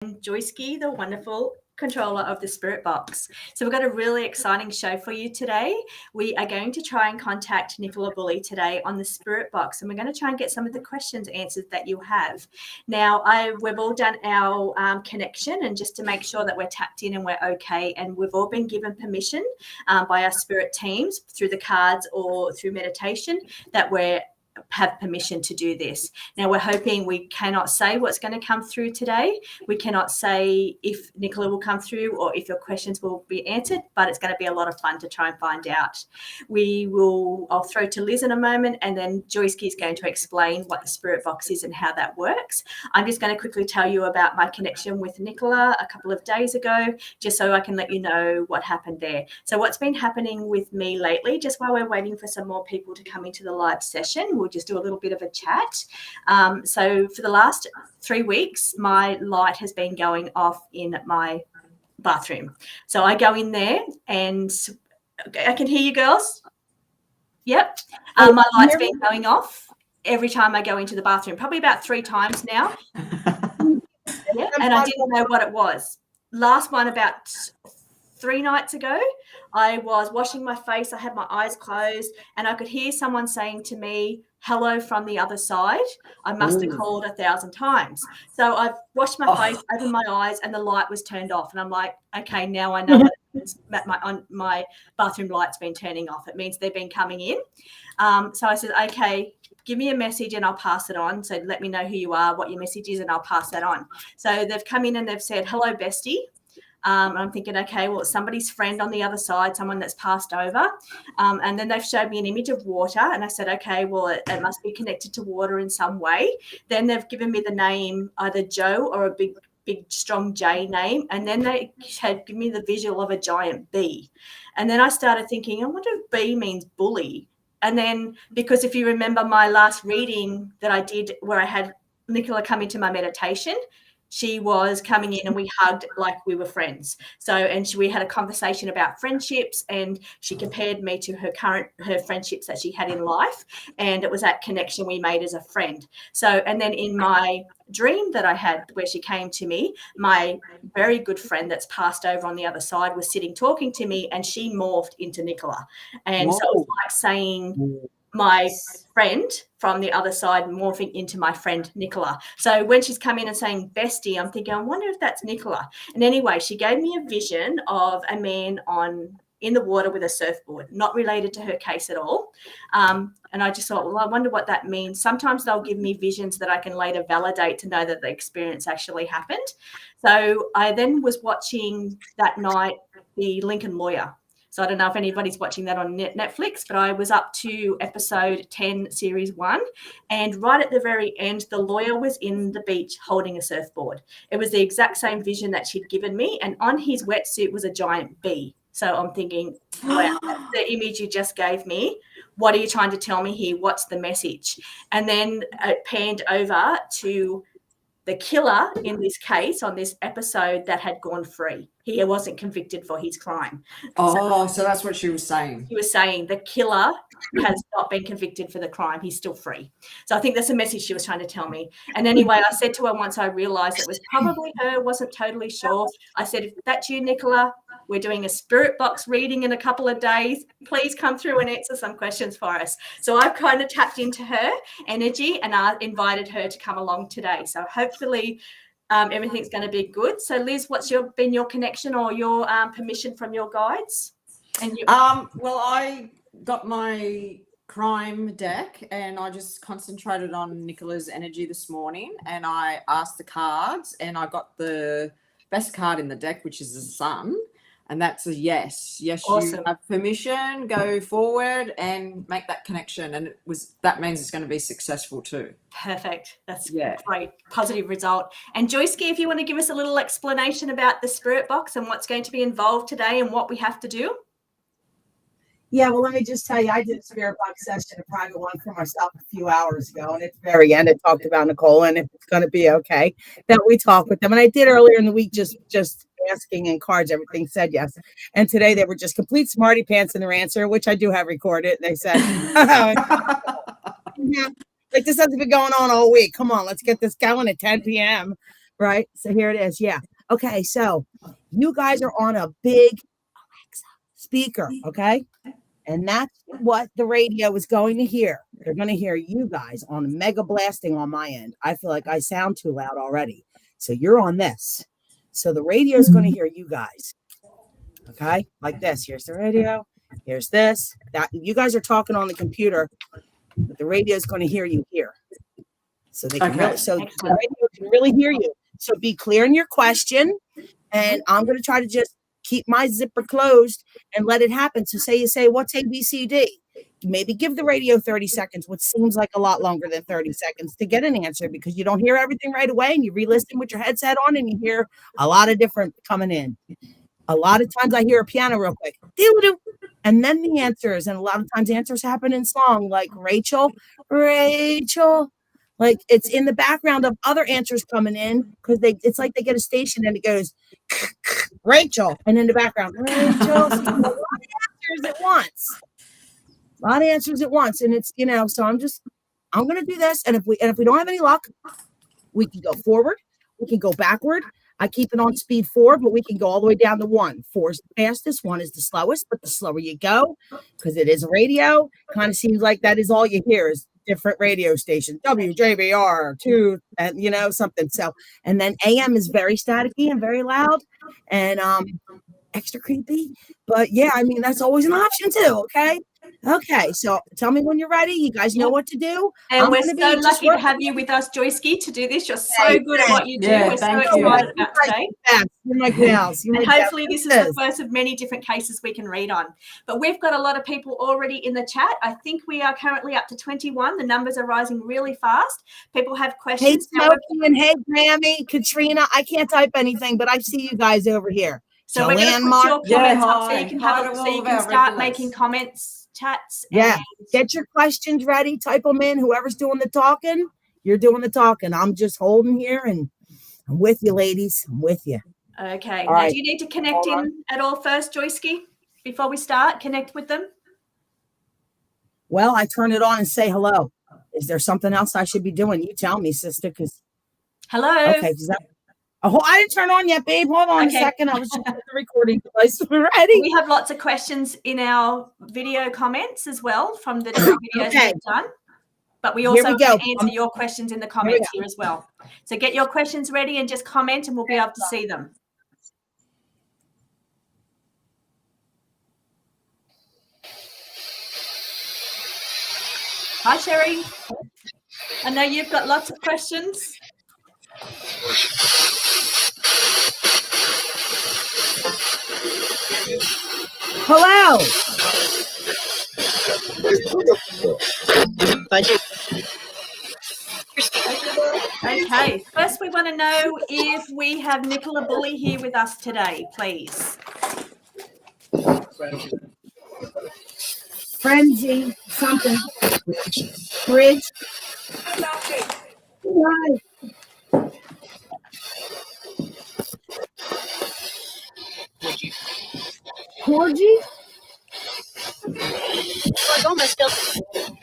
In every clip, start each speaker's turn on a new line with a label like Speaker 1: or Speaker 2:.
Speaker 1: Joyski, the wonderful controller of the Spirit Box. So we've got a really exciting show for you today. We are going to try and contact Nicola Bulley today on the Spirit Box, and we're going to try and get some of the questions answered that you have. Now, we've all done our connection, and just to make sure that we're tapped in and we're okay, and we've all been given permission by our spirit teams through the cards or through meditation that we're have permission to do this. Now, we're hoping we cannot say what's going to come through today. We cannot say if Nicola will come through or if your questions will be answered, but it's going to be a lot of fun to try and find out. I'll throw to Liz in a moment, and then Joyski is going to explain what the Spirit Box is and how that works. I'm just going to quickly tell you about my connection with Nicola a couple of days ago, just so I can let you know what happened there. So what's been happening with me lately, just while we're waiting for some more people to come into the live session, we'll just do a little bit of a chat. So for the last 3 weeks, my light has been going off in my bathroom. So I go in there and I can hear you girls. Yep. My light's been going off every time I go into the bathroom, probably about 3 times now. Yeah, and I didn't know what it was. Last one about 3 nights ago, I was washing my face. I had my eyes closed and I could hear someone saying to me, hello from the other side. I must have called 1,000 times. So I've washed my face, opened my eyes, and the light was turned off. And I'm like, okay, now I know what it means. My bathroom light's been turning off. It means they've been coming in. So I said, okay, give me a message and I'll pass it on. So let me know who you are, what your message is, and I'll pass that on. So they've come in and they've said, hello, bestie. And I'm thinking, okay, well, it's somebody's friend on the other side, someone that's passed over. And then they've showed me an image of water. And I said, okay, well, it must be connected to water in some way. Then they've given me the name, either Joe or a big, strong J name. And then they had given me the visual of a giant bee. And then I started thinking, I wonder if bee means bully. And then, because if you remember my last reading that I did where I had Nicola come into my meditation, she was coming in and we hugged like we were friends. So, and we had a conversation about friendships, and she compared me to her friendships that she had in life. And it was that connection we made as a friend. So, and then in my dream that I had where she came to me, my very good friend that's passed over on the other side was sitting talking to me, and she morphed into Nicola. And so it was like saying, my friend from the other side morphing into my friend Nicola. So when she's come in and saying bestie, I'm thinking, I wonder if that's Nicola. And anyway, she gave me a vision of a man in the water with a surfboard, not related to her case at all. And I just thought, well, I wonder what that means. Sometimes they'll give me visions that I can later validate to know that the experience actually happened. So I then was watching that night The Lincoln Lawyer. So I don't know if anybody's watching that on Netflix, but I was up to episode 10, series 1. And right at the very end, the lawyer was in the beach holding a surfboard. It was the exact same vision that she'd given me. And on his wetsuit was a giant bee. So I'm thinking, wow, that's the image you just gave me. What are you trying to tell me here? What's the message? And then it panned over to the killer in this case on this episode that had gone free. He wasn't convicted for his crime.
Speaker 2: So that's what she was saying.
Speaker 1: She was saying the killer has not been convicted for the crime. He's still free. So I think that's the message she was trying to tell me. And anyway, I said to her once I realized it was probably her, wasn't totally sure. I said, if that's you, Nicola, we're doing a Spirit Box reading in a couple of days. Please come through and answer some questions for us. So I've kind of tapped into her energy and I invited her to come along today. So hopefully everything's going to be good. So Liz, what's been your connection or your permission from your guides? And
Speaker 2: well, I got my crime deck and I just concentrated on Nicola's energy this morning, and I asked the cards, and I got the best card in the deck, which is the Sun, and that's a yes. Awesome. You have permission, go forward and make that connection, and that means it's going to be successful too.
Speaker 1: Perfect. That's great. Positive result. And Joyski, if you want to give us a little explanation about the Spirit Box and what's going to be involved today and what we have to do.
Speaker 3: Yeah, well, let me just tell you, I did a Spirit Box session, a private one for myself a few hours ago, and at the very end, it talked about Nicola and if it's going to be okay that we talk with them. And I did earlier in the week, just asking in cards, everything said yes. And today they were just complete smarty pants in their answer, which I do have recorded. They said, yeah, like this hasn't been going on all week. Come on, let's get this going at 10 p.m. right? So here it is. Yeah. Okay. So you guys are on a big speaker. Okay. And that's what the radio is going to hear. They're going to hear you guys on mega blasting on my end. I feel like I sound too loud already. So you're on this. So the radio is going to hear you guys. Okay. Like this. Here's the radio. Here's this. That you guys are talking on the computer, but the radio is going to hear you here. So they can really, so the radio can really hear you. So be clear in your question. And I'm going to try to just keep my zipper closed and let it happen. So say you say, what's ABCD? Maybe give the radio 30 seconds, which seems like a lot longer than 30 seconds to get an answer because you don't hear everything right away and you re-listen with your headset on and you hear a lot of different coming in. A lot of times I hear a piano real quick, and then the answers. And a lot of times answers happen in song like Rachel, like it's in the background of other answers coming in because it's like they get a station and it goes Rachel, and in the background Rachel. So a lot of answers at once. A lot of answers at once, and it's So I'm gonna do this, and if we don't have any luck, we can go forward, we can go backward. I keep it on speed 4, but we can go all the way down to 1. 4 is the fastest, 1 is the slowest, but the slower you go, because it is a radio, kind of seems like that is all you hear is different radio stations, WJBR 2, and something. So, and then AM is very staticky and very loud and extra creepy. But yeah, I mean, that's always an option too. Okay, so tell me when you're ready. You guys know what to do.
Speaker 1: And we're so lucky to have you with us, Joyski, to do this. You're so good at what you do. We're so excited about today.
Speaker 3: You're my gals.
Speaker 1: And hopefully this is the first of many different cases we can read on. But we've got a lot of people already in the chat. I think we are currently up to 21. The numbers are rising really fast. People have questions.
Speaker 3: Hey, Smokey, and hey, Grammy, Katrina. I can't type anything, but I see you guys over here.
Speaker 1: So we're going to put your comments up so you can start making comments. Chats.
Speaker 3: Get your questions ready. Type them in. Whoever's doing the talking, you're doing the talking. I'm just holding here, and I'm with you, ladies. I'm with you.
Speaker 1: Okay. Now, do you need to connect in at all first, Joyski, before we start? Connect with them?
Speaker 3: Well, I turn it on and say hello. Is there something else I should be doing? You tell me, sister.
Speaker 1: Hello.
Speaker 3: Okay. I didn't turn on yet, babe. Hold on a second. I was just at the recording device. Ready?
Speaker 1: We have lots of questions in our video comments as well from the different videos we've done. But we also can answer your questions in the comments here as well. So get your questions ready and just comment and we'll be able to see them. Hi, Sherry. I know you've got lots of questions.
Speaker 3: Hello.
Speaker 1: Okay, first we want to know if we have Nicola Bulley here with us today, please.
Speaker 3: Frenzy, something. Bridge. Right. Corgi?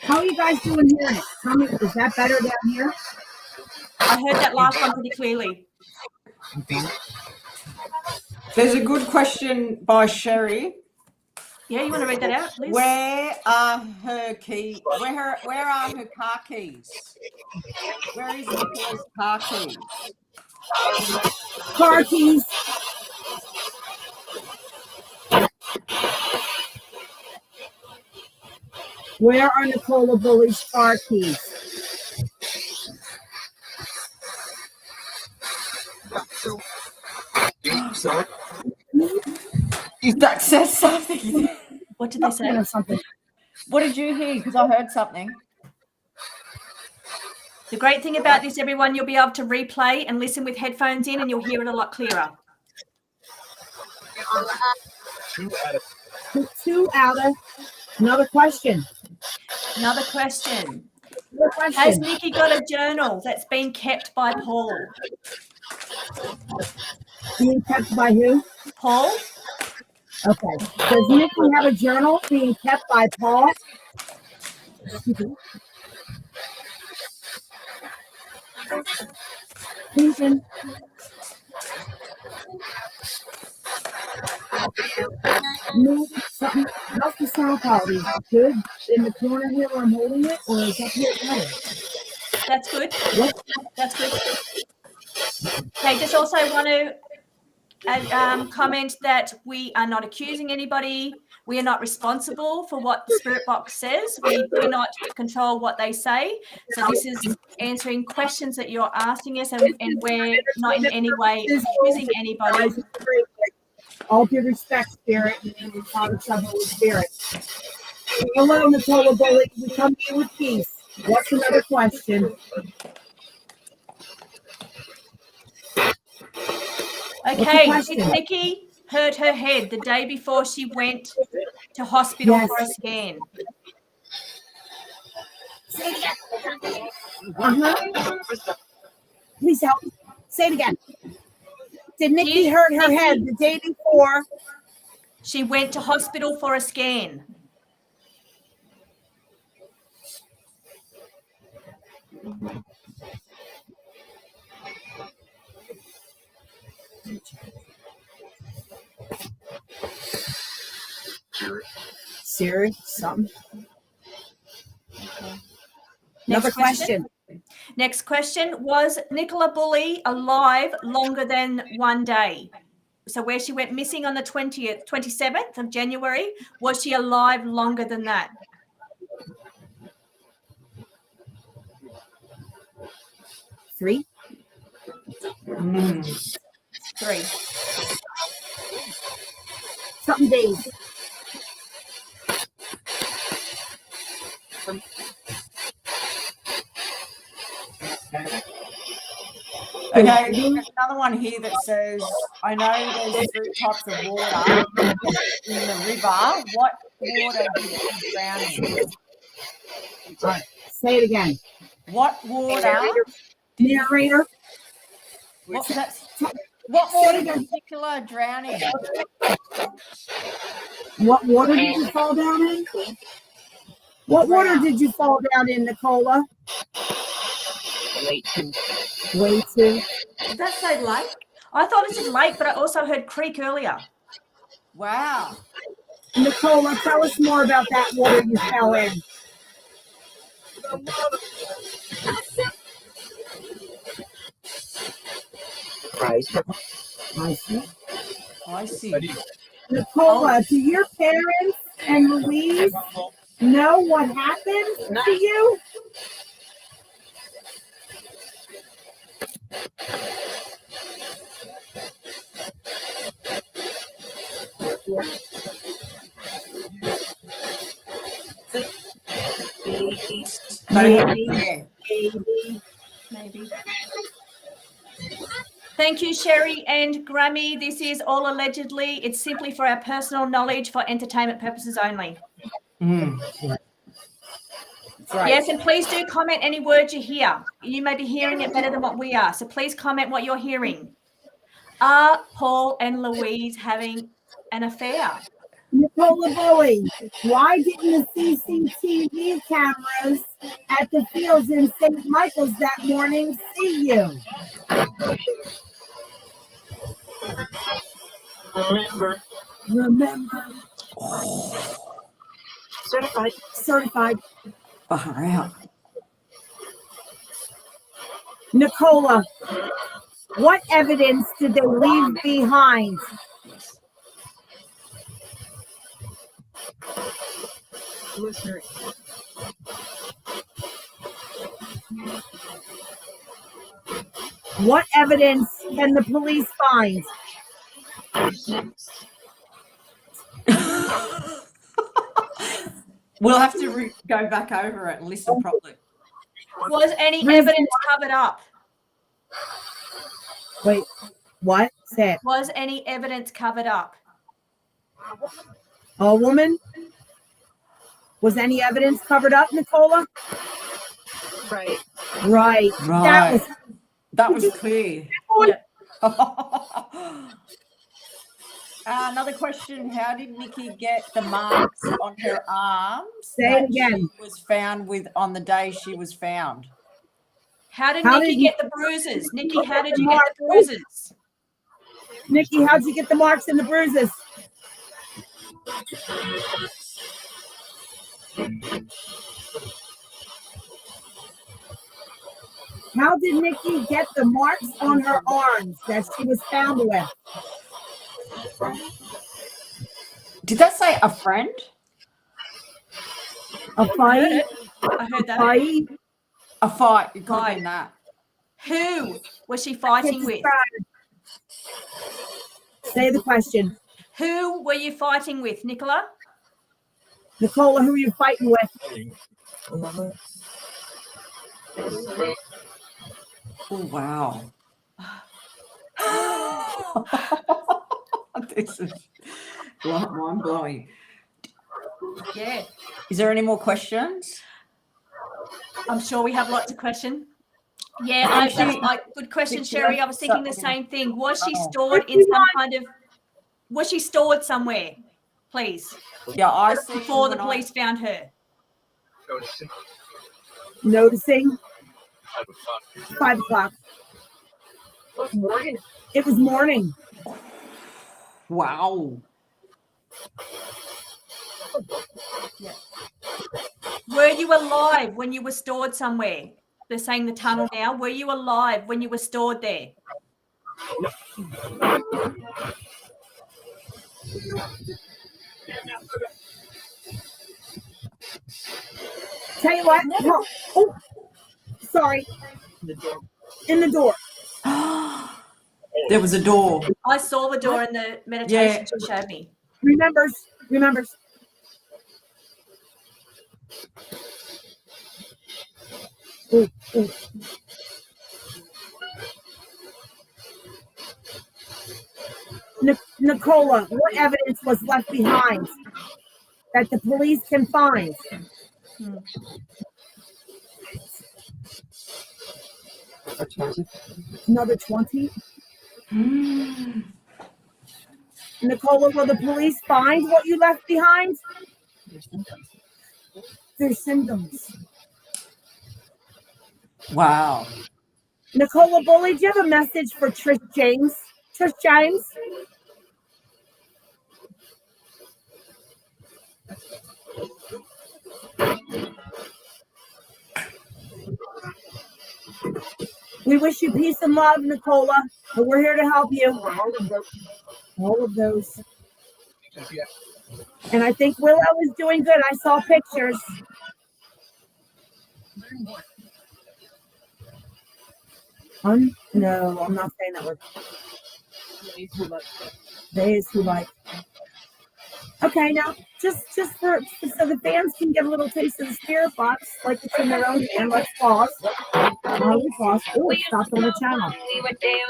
Speaker 3: How are you guys doing here? Tell me, is that better down here?
Speaker 1: I heard that last one pretty clearly.
Speaker 2: There's a good question by Sherry.
Speaker 1: Yeah, you want to read that out, please?
Speaker 2: Where are her keys? Where are her car keys? Where is Nicola's car keys?
Speaker 3: Car keys. Where are Nicola Bulley's car keys?
Speaker 2: That says something.
Speaker 1: What did they say?
Speaker 3: Something.
Speaker 2: What did you hear? Because I heard something.
Speaker 1: The great thing about this, everyone, you'll be able to replay and listen with headphones in and you'll hear it a lot clearer.
Speaker 3: 2 out of. Another question.
Speaker 1: Another question. Has Nikki got a journal that's been kept by Paul?
Speaker 3: Being kept by who?
Speaker 1: Paul?
Speaker 3: Okay. Does Nikki have a journal being kept by Paul? Susan. Move something. How's the sound quality? Good in the corner here where I'm holding it, or is up here better?
Speaker 1: That's good.
Speaker 3: What?
Speaker 1: That's good. Okay, just also want to comment that we are not accusing anybody. We are not responsible for what the spirit box says. We do not control what they say. So this is answering questions that you're asking us, and we're not in any way accusing anybody.
Speaker 3: All due respect, Spirit, and we call each other with Spirit. Hello, Nicola Bulley. We come to you with peace. What's another question?
Speaker 1: Okay, did Nikki hurt her head the day before she went to hospital for a scan?
Speaker 3: Please help. Say it again. Did Nikki hurt her head the day before?
Speaker 1: She went to hospital for a scan.
Speaker 3: Siri, something. Another question.
Speaker 1: Next question. Was Nicola Bulley alive longer than one day? So where she went missing on the 27th of January, was she alive longer than that?
Speaker 3: Three.
Speaker 1: Three.
Speaker 3: Something days.
Speaker 2: Okay, there's another one here that says, I know there's 3 types of water in the river. What water did you drown in?
Speaker 3: All right, say it again.
Speaker 2: What water?
Speaker 3: Narrator.
Speaker 2: What water did Nicola drown in?
Speaker 3: What water did you fall down in? What water did you fall down in, Nicola? Way too.
Speaker 2: Did that say lake?
Speaker 1: I thought it said lake, but I also heard creek earlier.
Speaker 2: Wow.
Speaker 3: Nicola, tell us more about that water you fell in.
Speaker 2: I see.
Speaker 3: Nicola, do your parents and Louise know what happened to you?
Speaker 1: Maybe. Thank you, Sherry and Grammy. This is all allegedly. It's simply for our personal knowledge for entertainment purposes only.
Speaker 3: Right.
Speaker 1: Yes, and please do comment any words you hear. You may be hearing it better than what we are. So please comment what you're hearing. Are Paul and Louise having an affair?
Speaker 3: Nicola Bulley, why didn't the CCTV cameras at the fields in St. Michael's that morning see you? Remember. Certified.
Speaker 2: Far out.
Speaker 3: Nicola, what evidence did they leave behind? What evidence can the police find?
Speaker 2: We'll have to go back over it and listen properly.
Speaker 1: Was any evidence covered up?
Speaker 3: Wait, what? Say it.
Speaker 1: Was any evidence covered up?
Speaker 3: A woman? Was any evidence covered up, Nicola? Right.
Speaker 2: That was clear. Another question. How did Nikki get the marks on her arms
Speaker 3: Say it again.
Speaker 2: she was found with on the day she was found?
Speaker 1: How did Nikki get the bruises? Nikki, how did you get the bruises?
Speaker 3: Nikki, how'd you get the marks and the bruises? How did Nikki get the marks on her arms that she was found with?
Speaker 2: Did that say a friend?
Speaker 3: A fight?
Speaker 1: I heard that.
Speaker 3: Fight?
Speaker 2: A fight. It could have
Speaker 1: Fight.
Speaker 2: been that.
Speaker 1: Who was she fighting with?
Speaker 3: Say the question.
Speaker 1: Who were you fighting with, Nicola?
Speaker 3: Nicola, who are you fighting with?
Speaker 2: Oh, wow. This is mind blowing.
Speaker 1: Yeah.
Speaker 2: Is there any more questions?
Speaker 1: I'm sure we have lots of questions. Yeah, good question, Sherry. I was thinking the same thing. Was she stored in some kind of? Was she stored somewhere? Please.
Speaker 2: Yeah, I see.
Speaker 1: Before the police found her.
Speaker 3: Noticing. 5 o'clock. It was morning.
Speaker 2: Wow.
Speaker 1: Yeah. Were you alive when you were stored somewhere? They're saying the tunnel now. Were you alive when you were stored there?
Speaker 3: Tell you what. No. Oh, sorry. In the door.
Speaker 2: There was a door.
Speaker 1: I saw the door in the meditation she showed me.
Speaker 3: Remembers. Ooh. Nicola, what evidence was left behind that the police can find? Another 20? Nicola, will the police find what you left behind? Their symptoms.
Speaker 2: Wow.
Speaker 3: Nicola Bulley, do you have a message for Trishe Jaimes? Trishe Jaimes? We wish you peace and love, Nicola, but we're here to help you. All of those. And I think Willow is doing good. I saw pictures. No, I'm not saying that word. They is who like. Okay, now just for so the fans can get a little taste of the spirit box, like it's in their own hand. Let's pause. We pause. Oh, it stopped on the channel.
Speaker 4: We were there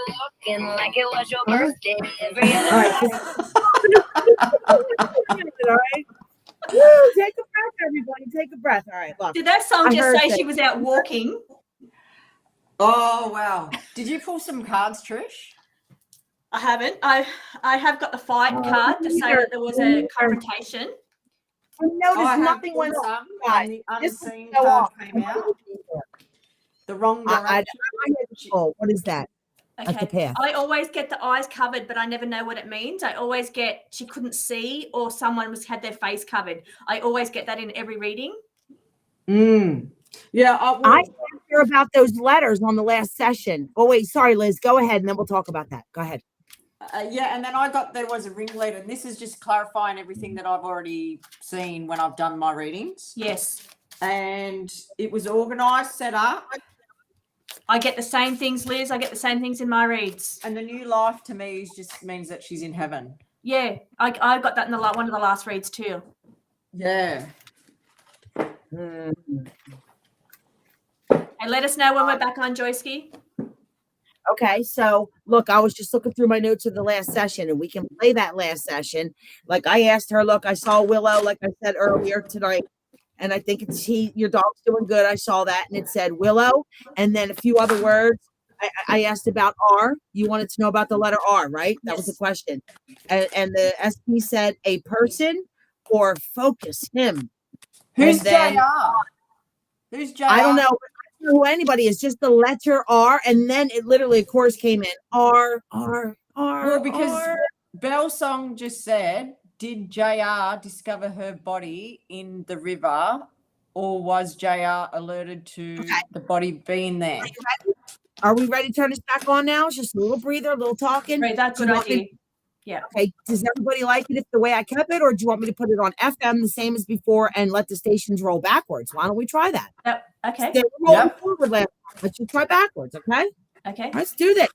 Speaker 4: looking like it was your
Speaker 3: All right.
Speaker 4: birthday.
Speaker 3: All right. Woo, take a breath, everybody. Take a breath. All right, look.
Speaker 1: Did that song
Speaker 3: I
Speaker 1: just
Speaker 3: heard
Speaker 1: say
Speaker 3: that.
Speaker 1: she was out walking?
Speaker 2: Oh, wow. Did you pull some cards, Trish?
Speaker 1: I haven't. I have got the fight card to say that there was a confrontation.
Speaker 3: I noticed
Speaker 2: I
Speaker 3: nothing
Speaker 2: pulled
Speaker 3: went on.
Speaker 2: some, and the
Speaker 3: This will
Speaker 2: unseen
Speaker 3: go
Speaker 2: card
Speaker 3: off.
Speaker 2: came out. The wrong direction.
Speaker 3: What is that? At the
Speaker 1: Okay.
Speaker 3: path.
Speaker 1: I always get the eyes covered, but I never know what it means. I always get she couldn't see or someone had their face covered. I always get that in every reading.
Speaker 2: Yeah,
Speaker 3: I asked her about those letters on the last session. Oh, wait, sorry, Liz. Go ahead, and then we'll talk about that. Go ahead.
Speaker 2: yeah, and then I got there was a ringleader, and this is just clarifying everything that I've already seen when I've done my readings.
Speaker 1: Yes.
Speaker 2: And it was organised, set up.
Speaker 1: I get the same things, Liz. I get the same things in my reads.
Speaker 2: And the new life to me just means that she's in heaven.
Speaker 1: Yeah, I got that in one of the last reads too.
Speaker 2: Yeah.
Speaker 1: And let us know when we're back on, Joyski.
Speaker 3: Okay, so look, I was just looking through my notes of the last session, and we can play that last session. Like I asked her, look, I saw Willow, like I said earlier tonight, and I think it's your dog's doing good. I saw that, and it said Willow, and then a few other words. I asked about R. You wanted to know about the letter R, right? That was the question. And the SP said a person or focus him.
Speaker 2: Who's
Speaker 3: then,
Speaker 2: JR? Who's JR?
Speaker 3: I don't know. I don't know who anybody is. Just the letter R, and then it literally, of course, came in R.
Speaker 2: Well, because Bell Song just said did JR discover her body in the river, or was JR alerted to the body being there?
Speaker 3: Are we ready to turn this back on now? It's just a little breather, a little talking.
Speaker 1: Great, that's a
Speaker 3: Do you
Speaker 1: good
Speaker 3: want me-
Speaker 1: idea. Yeah.
Speaker 3: Okay. Does everybody like it if the way I kept it, or do you want me to put it on FM the same as before and let the stations roll backwards? Why don't we try that?
Speaker 1: Yep. Okay.
Speaker 3: They were rolling
Speaker 2: Yep.
Speaker 3: forward last time. Let's just try backwards, okay?
Speaker 1: Okay.
Speaker 3: Let's do this.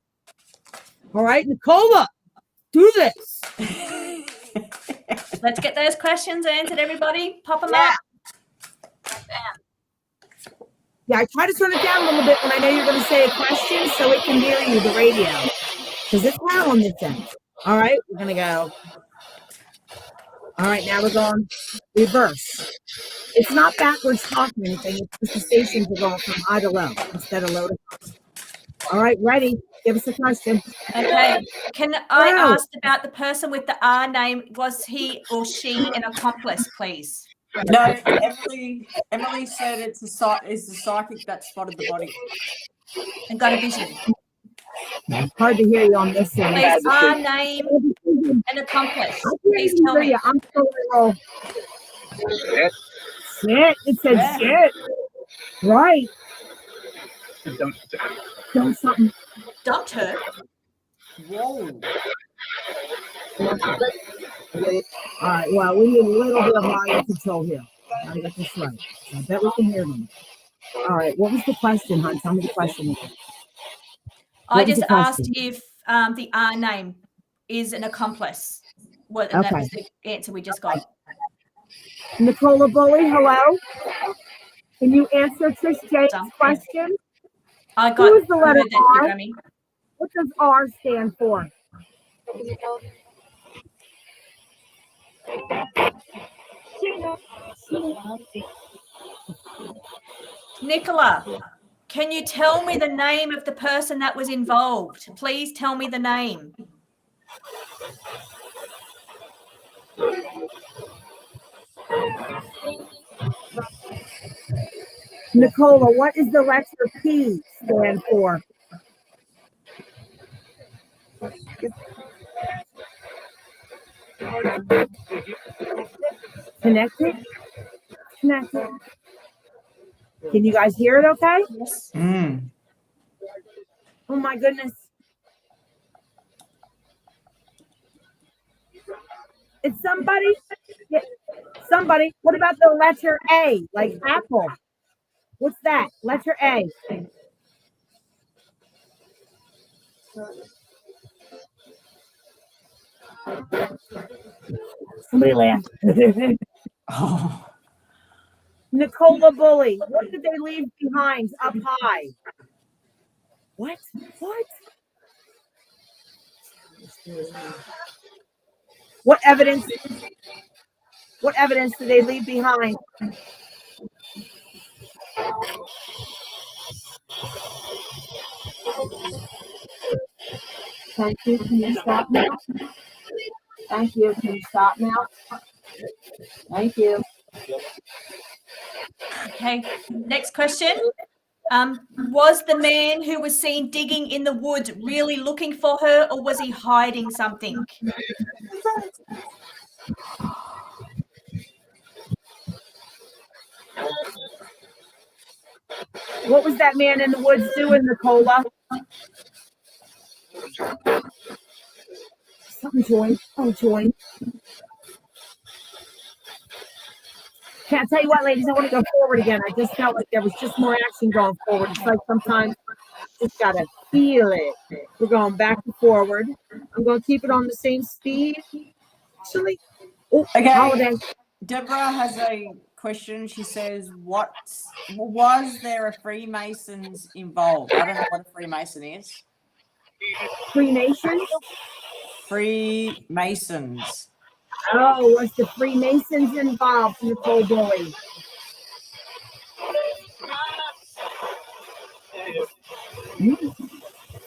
Speaker 3: All right, Nicola, do this.
Speaker 1: Let's get those questions answered, everybody. Pop them
Speaker 3: Yeah.
Speaker 1: up.
Speaker 3: Yeah, I try to turn it down a little bit when I know you're going to say a question so it can hear you, the radio. Because it's loud on this end. All right, we're going to go. All right, now we're going reverse. It's not backwards talking or anything. It's just the stations are going from high to low instead of low to high. All right, ready? Give us a question.
Speaker 1: Okay. Can I
Speaker 3: Wow.
Speaker 1: ask about the person with the R name? Was he or she an accomplice, please?
Speaker 2: No, Emily said it's the psychic that spotted the body.
Speaker 1: And got a vision.
Speaker 3: Hard to hear you on this end.
Speaker 1: Please, R name an accomplice.
Speaker 3: I can't
Speaker 1: Please
Speaker 3: even
Speaker 1: tell
Speaker 3: hear
Speaker 1: me.
Speaker 3: you. I'm still roll. Shit. It said
Speaker 2: Yeah.
Speaker 3: shit. Right. Don't something.
Speaker 1: Dumped her.
Speaker 2: Whoa.
Speaker 3: All right. Well, we need a little bit of volume control here. I got this right. I bet we can hear them. All right. What was the question, hon? Tell me the question again.
Speaker 1: I
Speaker 3: What was
Speaker 1: just
Speaker 3: the
Speaker 1: asked
Speaker 3: question?
Speaker 1: if the R name is an accomplice. And that
Speaker 3: Okay.
Speaker 1: was the answer we just got.
Speaker 3: Nicola Bulley, hello. Can you answer Trishe James'
Speaker 1: Something.
Speaker 3: question?
Speaker 1: I
Speaker 3: Who
Speaker 1: got
Speaker 3: is the letter
Speaker 1: heard that too,
Speaker 3: R?
Speaker 1: Grammy.
Speaker 3: What does R stand for?
Speaker 1: Nicola, can you tell me the name of the person that was involved? Please tell me the name.
Speaker 3: Nicola, what is the letter P stand for? Connected? Connected. Can you guys hear it okay?
Speaker 1: Yes.
Speaker 3: Oh my goodness. It's somebody? Yeah, somebody. What about the letter A, like apple? What's that? Letter A. Somebody laugh.
Speaker 2: Oh.
Speaker 3: Nicola Bulley. What did they leave behind up high? What? What? What evidence? What evidence did they leave behind? Thank you. Can you stop now? Thank you. Can you stop now? Thank you.
Speaker 1: Okay. Next question. Was the man who was seen digging in the woods really looking for her, or was he hiding something?
Speaker 3: What was that man in the woods doing, Nicola? Something joined. Oh, joined. Can't tell you what, ladies, I want to go forward again. I just felt like there was just more action going forward. It's like sometimes you just gotta feel it. We're going back and forward. I'm gonna keep it on the same speed. Actually, oh,
Speaker 2: Okay.
Speaker 3: holiday.
Speaker 2: Deborah has a question. She says, was there a Freemasons involved? I don't know what a Freemason is.
Speaker 3: Freemasons?
Speaker 2: Freemasons.
Speaker 3: Oh, was the Freemasons involved, Nicole Bulley?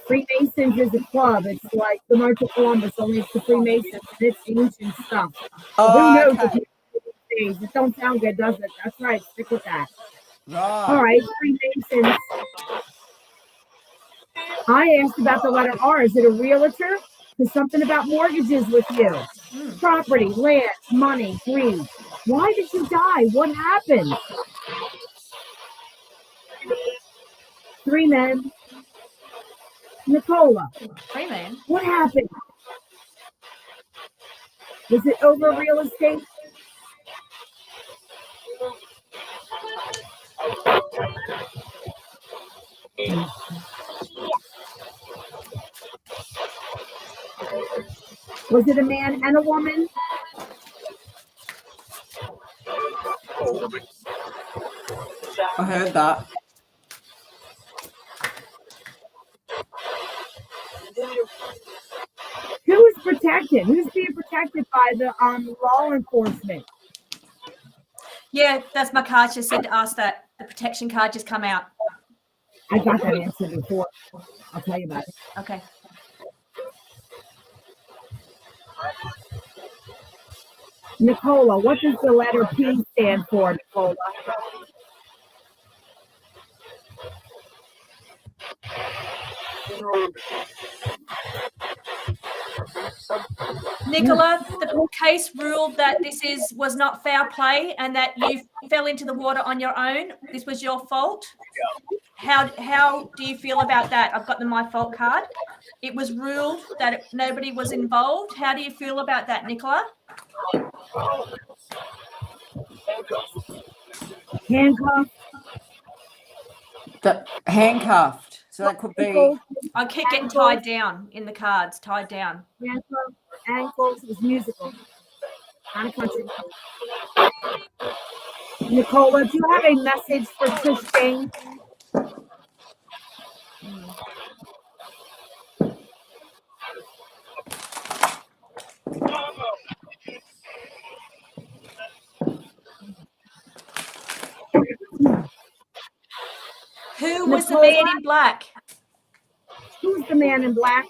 Speaker 3: Freemasons is a club. It's like the Knights of Columbus, only it's the Freemasons. And it's ancient stuff. Who knows
Speaker 2: Okay.
Speaker 3: if you do these things? It don't sound good, does it? That's right. Stick with that. All
Speaker 2: Right.
Speaker 3: right, Freemasons. I asked about the letter R. Is it a realtor? There's something about mortgages with you. Property, land, money, greed. Why did you die? What happened? 3 men. Nicola,
Speaker 1: 3 men.
Speaker 3: what happened? Was it over real estate? Was it a man and a woman?
Speaker 2: I heard that.
Speaker 3: Who is protected? Who's being protected by the law enforcement?
Speaker 1: Yeah, that's my card. Just said to ask that. The protection card just come out.
Speaker 3: I got that answer before. I'll tell you about it.
Speaker 1: Okay.
Speaker 3: Nicola, what does the letter P stand for, Nicola?
Speaker 1: Nicola, the case ruled that this was not fair play and that you fell into the water on your own. This was your fault. How do you feel about that? I've got the my fault card. It was ruled that nobody was involved. How do you feel about that, Nicola?
Speaker 3: Handcuffed.
Speaker 2: Handcuffed. So that could be.
Speaker 1: I keep getting tied down in the cards. Tied down.
Speaker 3: Handcuffed. Ankles. It was musical. Not a country. Nicola, do you have a message for Trishe?
Speaker 1: Who was the man in black?
Speaker 3: Who's the man in black?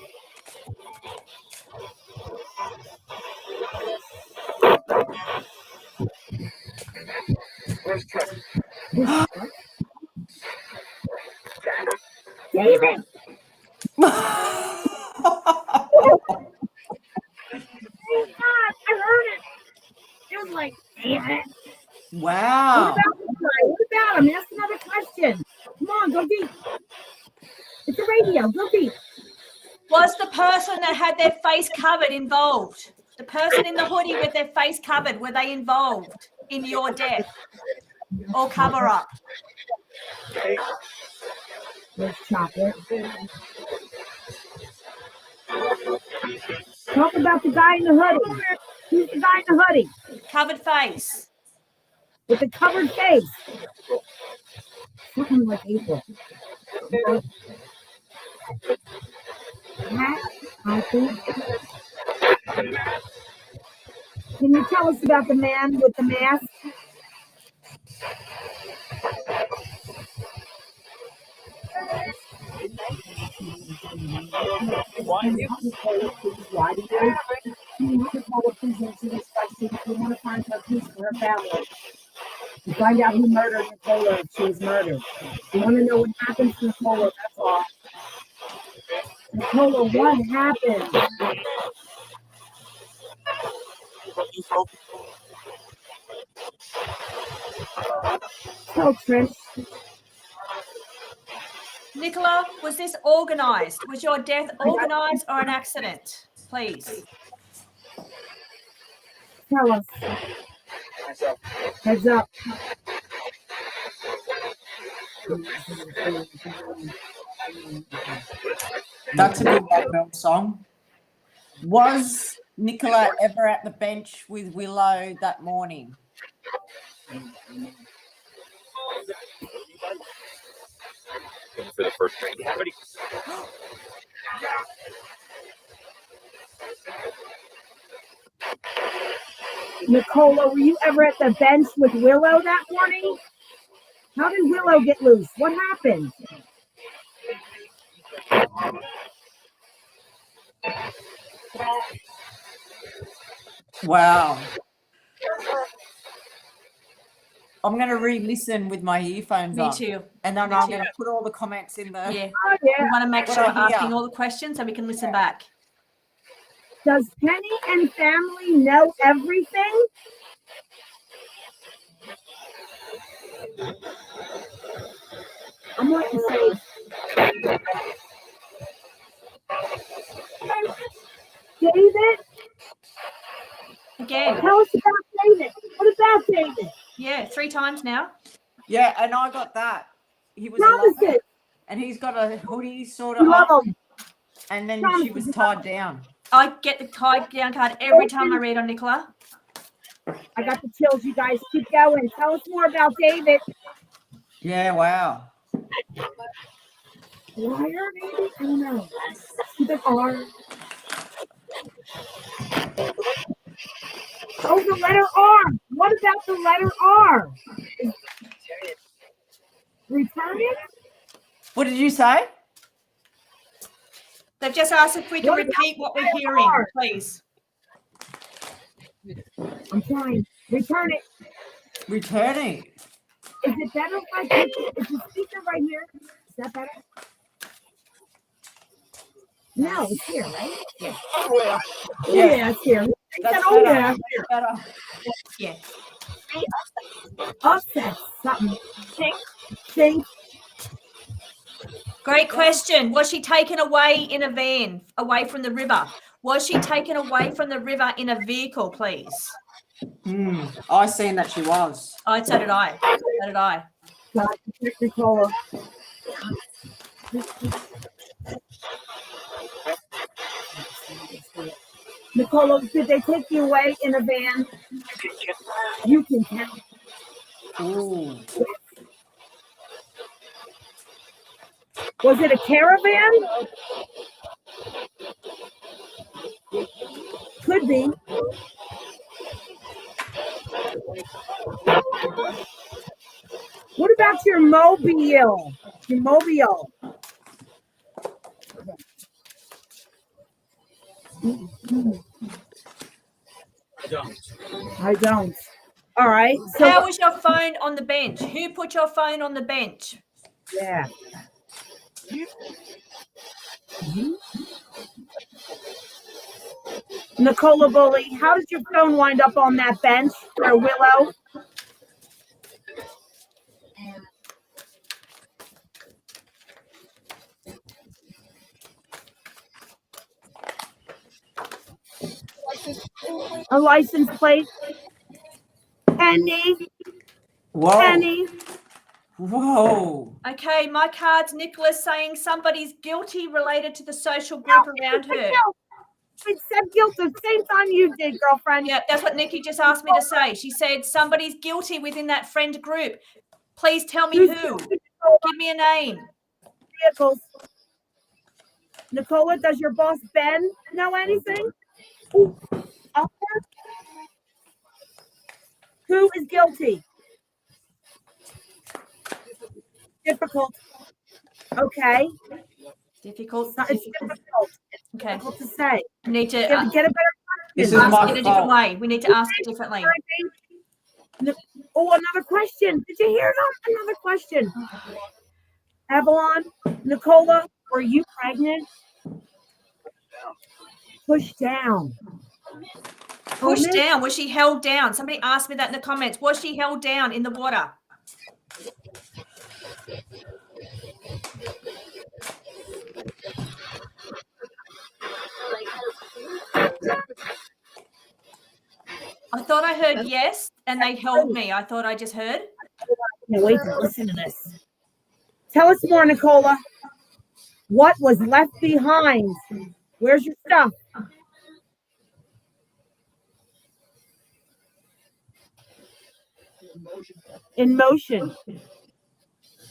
Speaker 3: David. Oh God, I heard it. It was like, David.
Speaker 2: Wow.
Speaker 3: What about him? Ask another question. Come on, go deep. It's a radio. Go deep.
Speaker 1: Was the person that had their face covered involved? The person in the hoodie with their face covered, were they involved in your death or cover up?
Speaker 3: There's chocolate. Talk about the guy in the hoodie. Who's the guy in the hoodie?
Speaker 1: Covered face.
Speaker 3: With the covered face. Something like April. Hat, I think. Can you tell us about the man with the mask? Why do you want to find her peace for her family? To find out who murdered Nicola if she was murdered. You want to know what happened to Nicola, that's all. Nicola, what happened? Tell Trish.
Speaker 1: Nicola, was this organised? Was your death organised or an accident? Please.
Speaker 3: Tell us. Heads up.
Speaker 2: That's a good background song. Was Nicola ever at the bench with Willow that morning?
Speaker 5: For the first time.
Speaker 3: Nicola, were you ever at the bench with Willow that morning? How did Willow get loose? What happened?
Speaker 2: Wow. I'm going to re-listen with my earphones on.
Speaker 1: Me too.
Speaker 2: And then
Speaker 1: Me
Speaker 2: I'm
Speaker 1: too.
Speaker 2: going to put all the comments in there.
Speaker 1: Yeah.
Speaker 3: Oh,
Speaker 1: We
Speaker 3: yeah.
Speaker 1: want to make
Speaker 2: What
Speaker 1: sure
Speaker 2: I
Speaker 1: we're
Speaker 2: hear.
Speaker 1: asking all the questions so we can listen back.
Speaker 3: Does Penny and family know everything? I'm going to say, David,
Speaker 1: Again.
Speaker 3: tell us about David. What about David?
Speaker 1: Yeah, 3 times now.
Speaker 2: Yeah, and I got that. He was
Speaker 3: Promise
Speaker 2: alive,
Speaker 3: it.
Speaker 2: and he's got a hoodie sort
Speaker 3: You
Speaker 2: of
Speaker 3: love
Speaker 2: on,
Speaker 3: him.
Speaker 2: and then
Speaker 3: Promise
Speaker 2: she was
Speaker 3: you
Speaker 2: tied down.
Speaker 1: I get the tied down card every time I read on Nicola.
Speaker 3: I got the chills, you guys. Keep going. Tell us more about David.
Speaker 2: Yeah, wow.
Speaker 3: Liar, maybe? I don't know. Stupid R. Oh, the letter R. What about the letter R? Return it?
Speaker 2: What did you say?
Speaker 1: They've just asked if we can
Speaker 3: What about
Speaker 1: repeat what we're
Speaker 3: the
Speaker 1: hearing,
Speaker 3: R?
Speaker 1: please.
Speaker 3: I'm trying. Return it.
Speaker 2: Returning.
Speaker 3: Is it better if I put is the speaker right here? Is that better? No, it's here, right? Yeah.
Speaker 2: Yeah,
Speaker 3: Yeah, it's here. They
Speaker 2: that's
Speaker 3: said, oh,
Speaker 2: better.
Speaker 3: yeah.
Speaker 2: That's better.
Speaker 1: Yeah.
Speaker 3: Offset something. Think.
Speaker 1: Great question. Was she taken away in a van, away from the river? Was she taken away from the river in a vehicle, please?
Speaker 2: I seen that she was.
Speaker 1: Oh, so did I. So did I.
Speaker 3: God, Nicola. Nicola, did they take you away in a van? You can count.
Speaker 2: Ooh.
Speaker 3: Was it a caravan? Could be. What about your mobile? Your mobile. I don't. All right. So
Speaker 1: How was your phone on the bench? Who put your phone on the bench?
Speaker 3: yeah. Nicola Bulley, how did your phone wind up on that bench or Willow? A license plate. Penny.
Speaker 2: Whoa.
Speaker 3: Penny.
Speaker 2: Whoa.
Speaker 1: Okay, my card's Nicola's saying somebody's guilty related to the social group around her.
Speaker 3: It said guilt the same time you did, girlfriend.
Speaker 1: Yeah, that's what Nikki just asked me to say. She said somebody's guilty within that friend group. Please tell me who. Give me a name.
Speaker 3: Vehicles. Nicola, does your boss Ben know anything? Who is guilty? Difficult. Okay.
Speaker 1: Difficult.
Speaker 3: It's difficult.
Speaker 1: Okay.
Speaker 3: Difficult to say.
Speaker 1: We need to
Speaker 3: Get a better
Speaker 2: This is
Speaker 1: ask
Speaker 2: my
Speaker 1: it a different
Speaker 2: fault.
Speaker 1: way. We need to ask it differently.
Speaker 3: Oh, another question. Did you hear that? Another question. Avalon, Nicola, were you pregnant? Push down.
Speaker 1: Push down. Was she held down? Somebody asked me that in the comments. Was she held down in the water? I thought I heard yes, and they held me. I thought I just heard.
Speaker 3: Can't wait to listen to this. Tell us more, Nicola. What was left behind? Where's your stuff? In motion.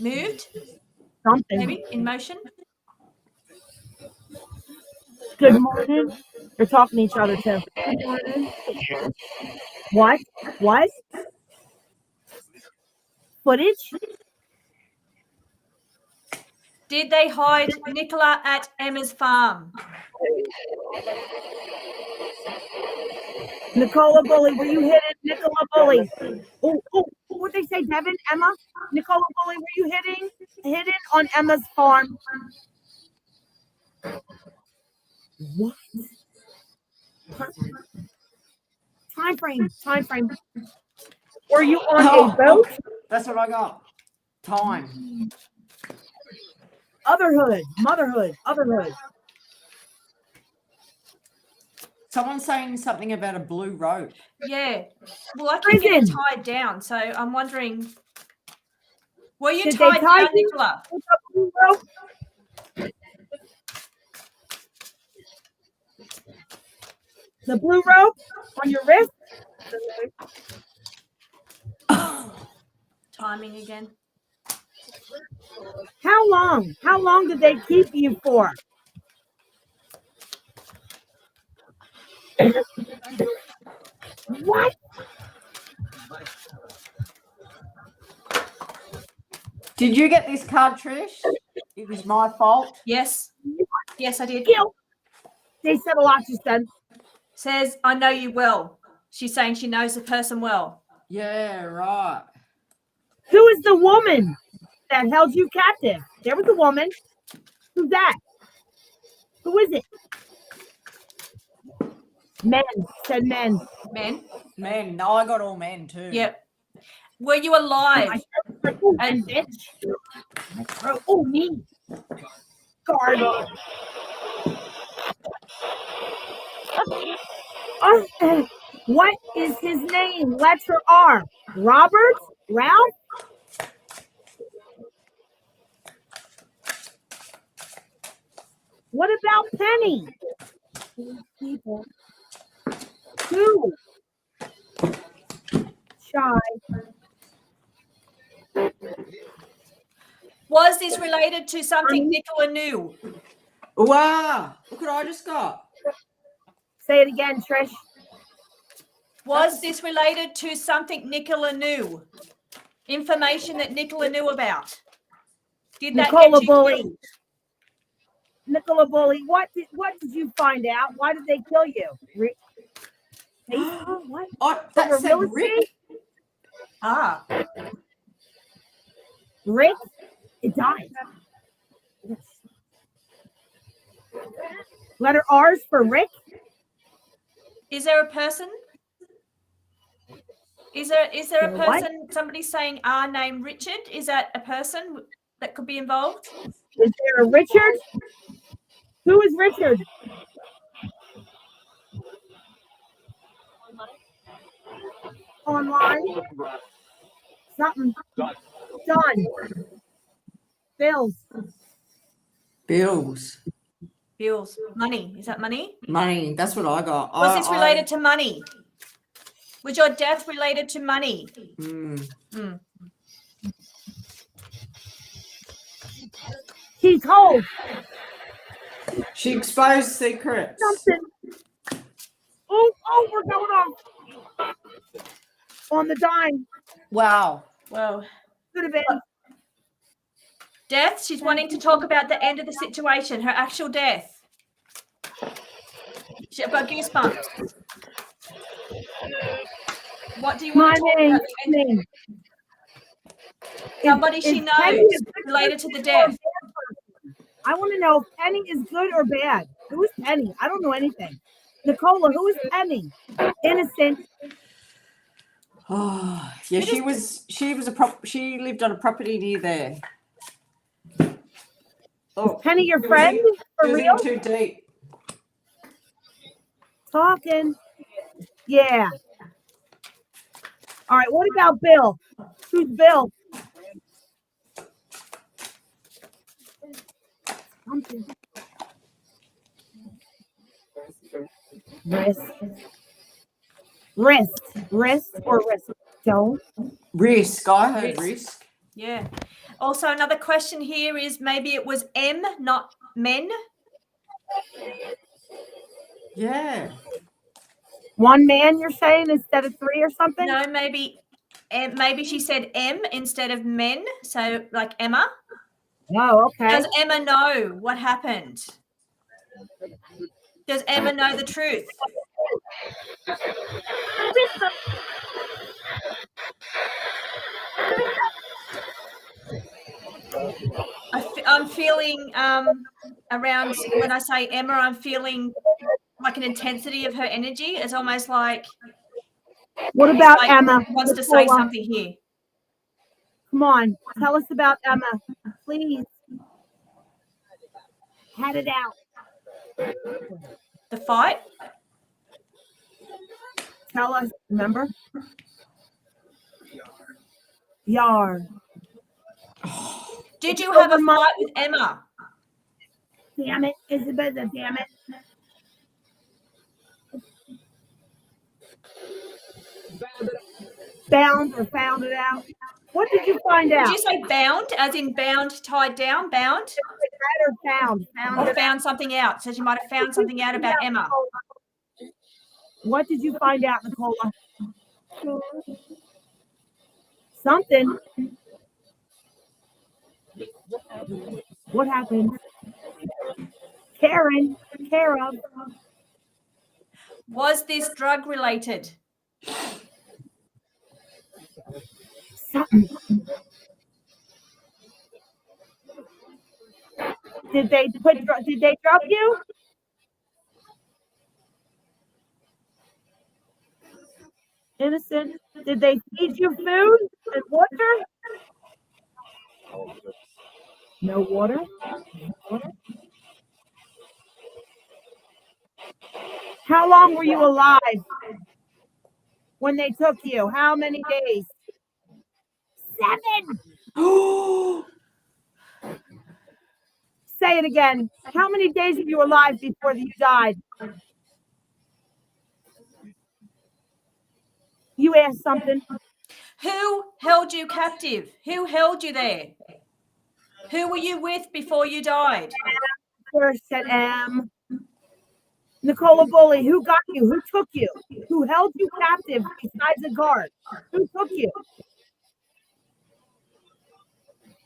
Speaker 1: Moved?
Speaker 3: Something.
Speaker 1: Maybe in motion?
Speaker 3: Good morning. They're talking to each other too. Good morning. What? What? Footage?
Speaker 1: Did they hide Nicola at Emma's farm?
Speaker 3: Nicola Bulley, were you hidden? Nicola Bulley. Oh, what they say, Devin? Emma? Nicola Bulley, were you hidden on Emma's farm? What? Time frame. Were you on a boat?
Speaker 2: That's what I got. Time.
Speaker 3: Motherhood.
Speaker 2: Someone's saying something about a blue rope.
Speaker 1: Yeah. Well, I keep getting
Speaker 3: Prison.
Speaker 1: tied down, so I'm wondering, were you
Speaker 3: Did they
Speaker 1: tied
Speaker 3: tie
Speaker 1: down,
Speaker 3: you?
Speaker 1: Nicola?
Speaker 3: With a blue rope? The blue rope on your wrist?
Speaker 1: Timing again.
Speaker 3: How long? How long did they keep you for? What?
Speaker 2: Did you get this card, Trish? It was my fault.
Speaker 1: Yes. Yes, I did.
Speaker 3: Guilt. They said a lot just then.
Speaker 1: Says, I know you well. She's saying she knows the person well.
Speaker 2: Yeah, right.
Speaker 3: Who is the woman that held you captive? There was a woman. Who's that? Who is it? Men. Said men.
Speaker 1: Men?
Speaker 2: Men. No, I got all men too.
Speaker 1: Yep. Were you alive?
Speaker 3: And bitch. Oh, me. Guard. What is his name? Letter R. Robert? Ralph? What about Penny? People. Who? Shy.
Speaker 1: Was this related to something Nicola knew?
Speaker 2: Wow. Look what I just got.
Speaker 3: Say it again, Trish.
Speaker 1: Was this related to something Nicola knew? Information that Nicola knew about? Did that
Speaker 3: Nicola
Speaker 1: get you
Speaker 3: Bulley.
Speaker 1: killed?
Speaker 3: Nicola Bulley. What did you find out? Why did they kill you? What?
Speaker 2: Oh, that
Speaker 3: Over
Speaker 2: said
Speaker 3: real
Speaker 2: Rick.
Speaker 3: estate?
Speaker 1: Ah,
Speaker 3: Rick? It died. Letter R's for Rick?
Speaker 1: is there a person? Is there a
Speaker 3: What?
Speaker 1: person, somebody saying our name Richard? Is that a person that could be involved?
Speaker 3: Is there a Richard? Who is Richard? Online? Something. Done. Bills.
Speaker 2: Bills.
Speaker 1: Bills. Money. Is that money?
Speaker 2: Money. That's what I got.
Speaker 1: Was this related to money? Was your death related to money?
Speaker 2: Mm.
Speaker 3: He told
Speaker 2: She exposed secrets.
Speaker 3: something. Oh, we're going on the dime.
Speaker 2: Wow.
Speaker 1: Well,
Speaker 3: Could have been.
Speaker 1: death. She's wanting to talk about the end of the situation, her actual death. I've got goosebumps. What do you want to talk about? The end? Somebody she knows related to the death.
Speaker 3: I want to know if Penny is good or bad. Who is Penny? I don't know anything. Nicola, who is Penny? Innocent.
Speaker 2: Oh, yeah. She lived on a property near there. Oh,
Speaker 3: Penny your friend? For
Speaker 2: it was
Speaker 3: real?
Speaker 2: in too deep.
Speaker 3: Talking. Yeah. All right. What about Bill? Who's Bill? Something. Wrist or wrist? Don't.
Speaker 2: Risk. I heard risk.
Speaker 1: Yeah. Also, another question here is maybe it was M, not men.
Speaker 2: Yeah.
Speaker 3: One man, you're saying, instead of three or something?
Speaker 1: No, maybe she said M instead of men. So like Emma.
Speaker 3: Oh, okay.
Speaker 1: Does Emma know what happened? Does Emma know the truth? I'm feeling around when I say Emma, I'm feeling like like an intensity of her energy. It's almost like
Speaker 3: What about
Speaker 1: like
Speaker 3: Emma?
Speaker 1: wants to say
Speaker 3: Nicola,
Speaker 1: something here.
Speaker 3: come on, tell us about Emma, please. Had it out.
Speaker 1: The fight.
Speaker 3: Tell us. Remember? Yar.
Speaker 1: Did you have a fight with Emma?
Speaker 3: Damn it, Isabella, damn it. Bound or found it out. What did you find
Speaker 1: Did
Speaker 3: out?
Speaker 1: you say bound, as in bound, tied down, bound?
Speaker 3: Or found? Found
Speaker 1: Or
Speaker 3: it
Speaker 1: found something out? Says you might have found something out about Emma.
Speaker 3: What did you find out, Nicola? Something. What happened? Karen, care of.
Speaker 1: Was this drug related?
Speaker 3: Something. Did they drug you? Innocent. Did they feed you food and water? No water? How long were you alive when they took you? How many days? 7. Say it again. How many days were you alive before you died? You asked something.
Speaker 1: Who held you captive? Who held you there? Who were you with before you died?
Speaker 3: First said Nicola Bulley, who got you? Who took you? Who held you captive besides a guard? Who took you?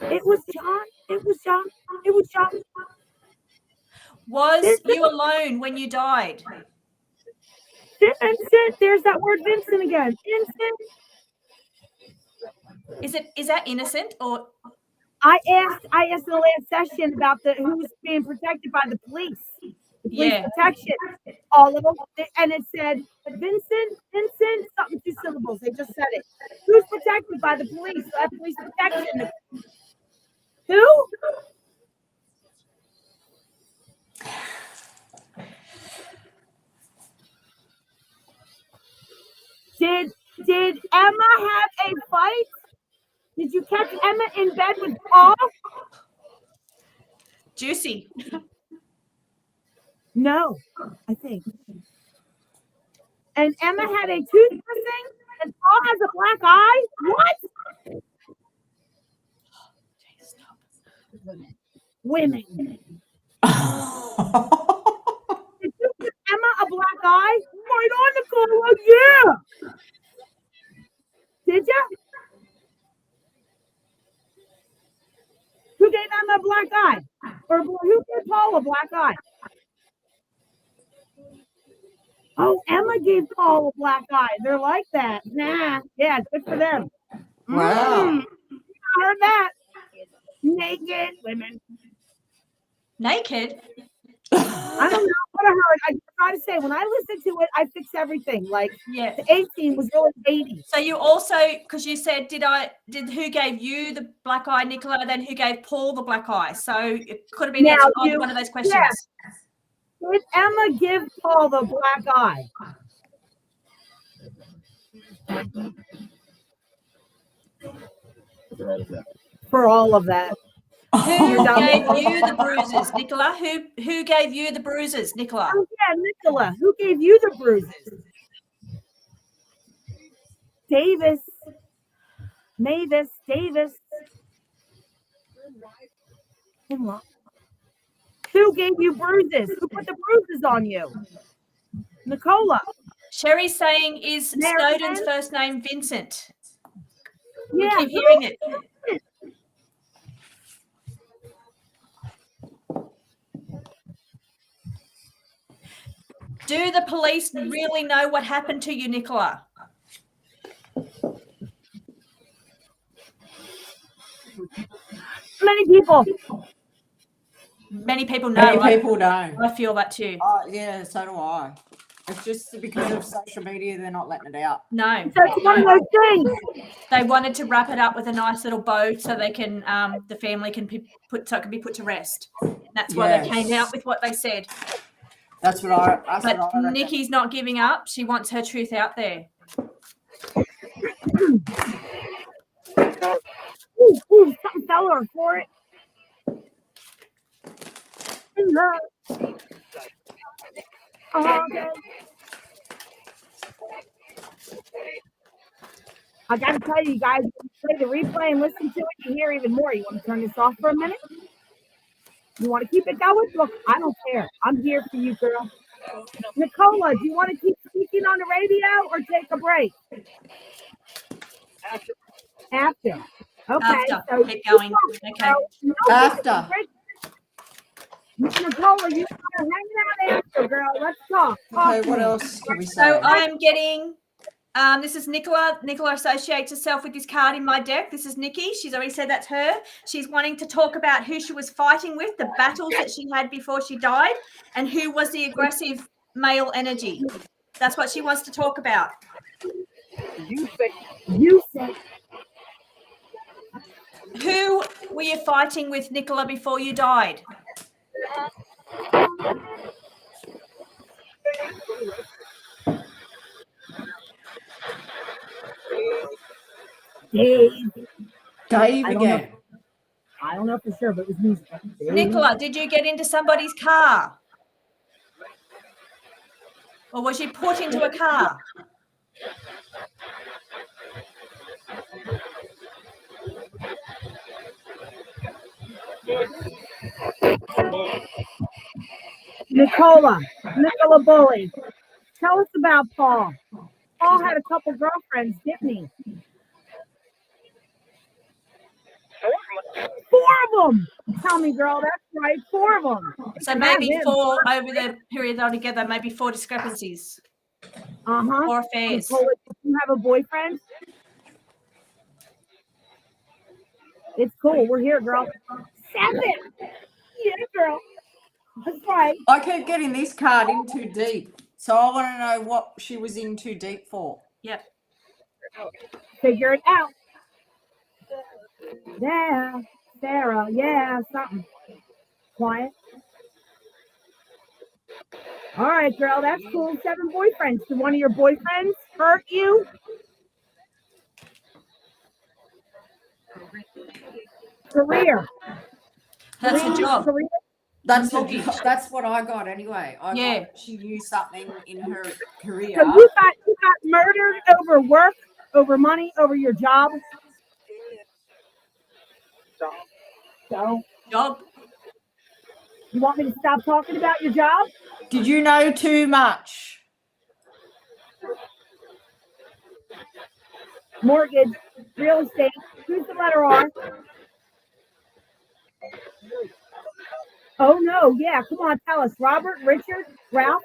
Speaker 3: It was John. It was John. It was John.
Speaker 1: Was you alone when you died?
Speaker 3: Vincent. There's that word Vincent again. Vincent.
Speaker 1: Is that innocent or
Speaker 3: I asked in the last session about who was being protected by the police. The police protection. All of them. And it said Vincent, something 2 syllables. They just said it. Who's protected by the police? That police protection. Who? Did Emma have a fight? Did you catch Emma in bed with Paul?
Speaker 1: Juicy?
Speaker 3: No, I think. And Emma had a tooth missing, and Paul has a black eye? What? Women. Did you give Emma a black eye? Right on, Nicola, yeah. Did you? Who gave Emma a black eye? Or who gave Paul a black eye? Oh, Emma gave Paul a black eye. They're like that. Nah. Yeah, good for them.
Speaker 2: Wow.
Speaker 3: I heard that. Naked women.
Speaker 1: Naked?
Speaker 3: I don't know what I heard. I try to say when I listen to it, I fix everything. Like
Speaker 1: Yeah.
Speaker 3: the 18 was really 80.
Speaker 1: So you also, because you said, did who gave you the black eye, Nicola, and then who gave Paul the black eye? So it could have been answered either one of those questions.
Speaker 3: Yeah. Did Emma give Paul the black eye? For all of that.
Speaker 1: Who gave you the bruises, Nicola? Who gave you the bruises, Nicola?
Speaker 3: Oh, yeah, Nicola. Who gave you the bruises? Davis. Who gave you bruises? Who put the bruises on you? Nicola.
Speaker 1: Sherry's saying, is
Speaker 3: Marianne?
Speaker 1: Snowden's first name Vincent?
Speaker 3: Yeah,
Speaker 1: We keep hearing it. Do the police really know what happened to you, Nicola?
Speaker 3: Many people.
Speaker 1: Many people know.
Speaker 2: Many people don't.
Speaker 1: I feel that too.
Speaker 2: Yeah, so do I. It's just because of social media, they're not letting it out.
Speaker 1: No,
Speaker 3: So it's one of those things.
Speaker 1: they wanted to wrap it up with a nice little bow so they can, the family can be put to rest. That's why they came out with what they said.
Speaker 2: That's what I
Speaker 1: But
Speaker 2: reckon.
Speaker 1: Nikki's not giving up. She wants her truth out there.
Speaker 3: Ooh, something fell her for it. Okay. I gotta tell you guys, when you play the replay and listen to it, you hear even more. You want to turn this off for a minute? You want to keep it going? Look, I don't care. I'm here for you, girl. Nicola, do you want to keep speaking on the radio or take a break? After. Okay.
Speaker 1: After.
Speaker 3: So
Speaker 1: Keep going. Okay.
Speaker 3: no,
Speaker 2: After.
Speaker 3: Nicola, you are hanging out after, girl. Let's talk.
Speaker 2: Okay, what else can we say?
Speaker 1: So I'm getting, this is Nicola. Nicola associates herself with this card in my deck. This is Nikki. She's already said that's her. She's wanting to talk about who she was fighting with, the battles that she had before she died, and who was the aggressive male energy. That's what she wants to talk about.
Speaker 3: You said.
Speaker 1: Who were you fighting with, Nicola, before you died?
Speaker 3: Dave
Speaker 2: again.
Speaker 3: I don't know for sure, but it was music.
Speaker 1: Nicola, did you get into somebody's car? Or was you put into a car?
Speaker 3: Nicola Bulley. Tell us about Paul. Paul had a couple girlfriends, didn't he? 4 of them. Tell me, girl, that's right. 4 of them.
Speaker 1: So maybe 4 over the period altogether, maybe 4 discrepancies. 4 affairs.
Speaker 3: Nicola, do you have a boyfriend? It's cool. We're here, girl. 7. Yeah, girl. That's right.
Speaker 2: I keep getting this card in too deep. So I want to know what she was in too deep for.
Speaker 1: Yep.
Speaker 3: Figure it out. Yeah, Sarah. Yeah, something. Quiet. All right, girl. That's cool. 7 boyfriends. Did one of your boyfriends hurt you? Career.
Speaker 1: That's the job.
Speaker 3: Career.
Speaker 2: That's what I got anyway. I
Speaker 1: Yeah.
Speaker 2: got she knew something in her career.
Speaker 3: So you got murdered over work, over money, over your job. So
Speaker 1: Job.
Speaker 3: you want me to stop talking about your job?
Speaker 2: Did you know too much?
Speaker 3: Mortgage, real estate. Who's the letter R? Oh no, yeah. Come on, tell us. Robert, Richard, Ralph.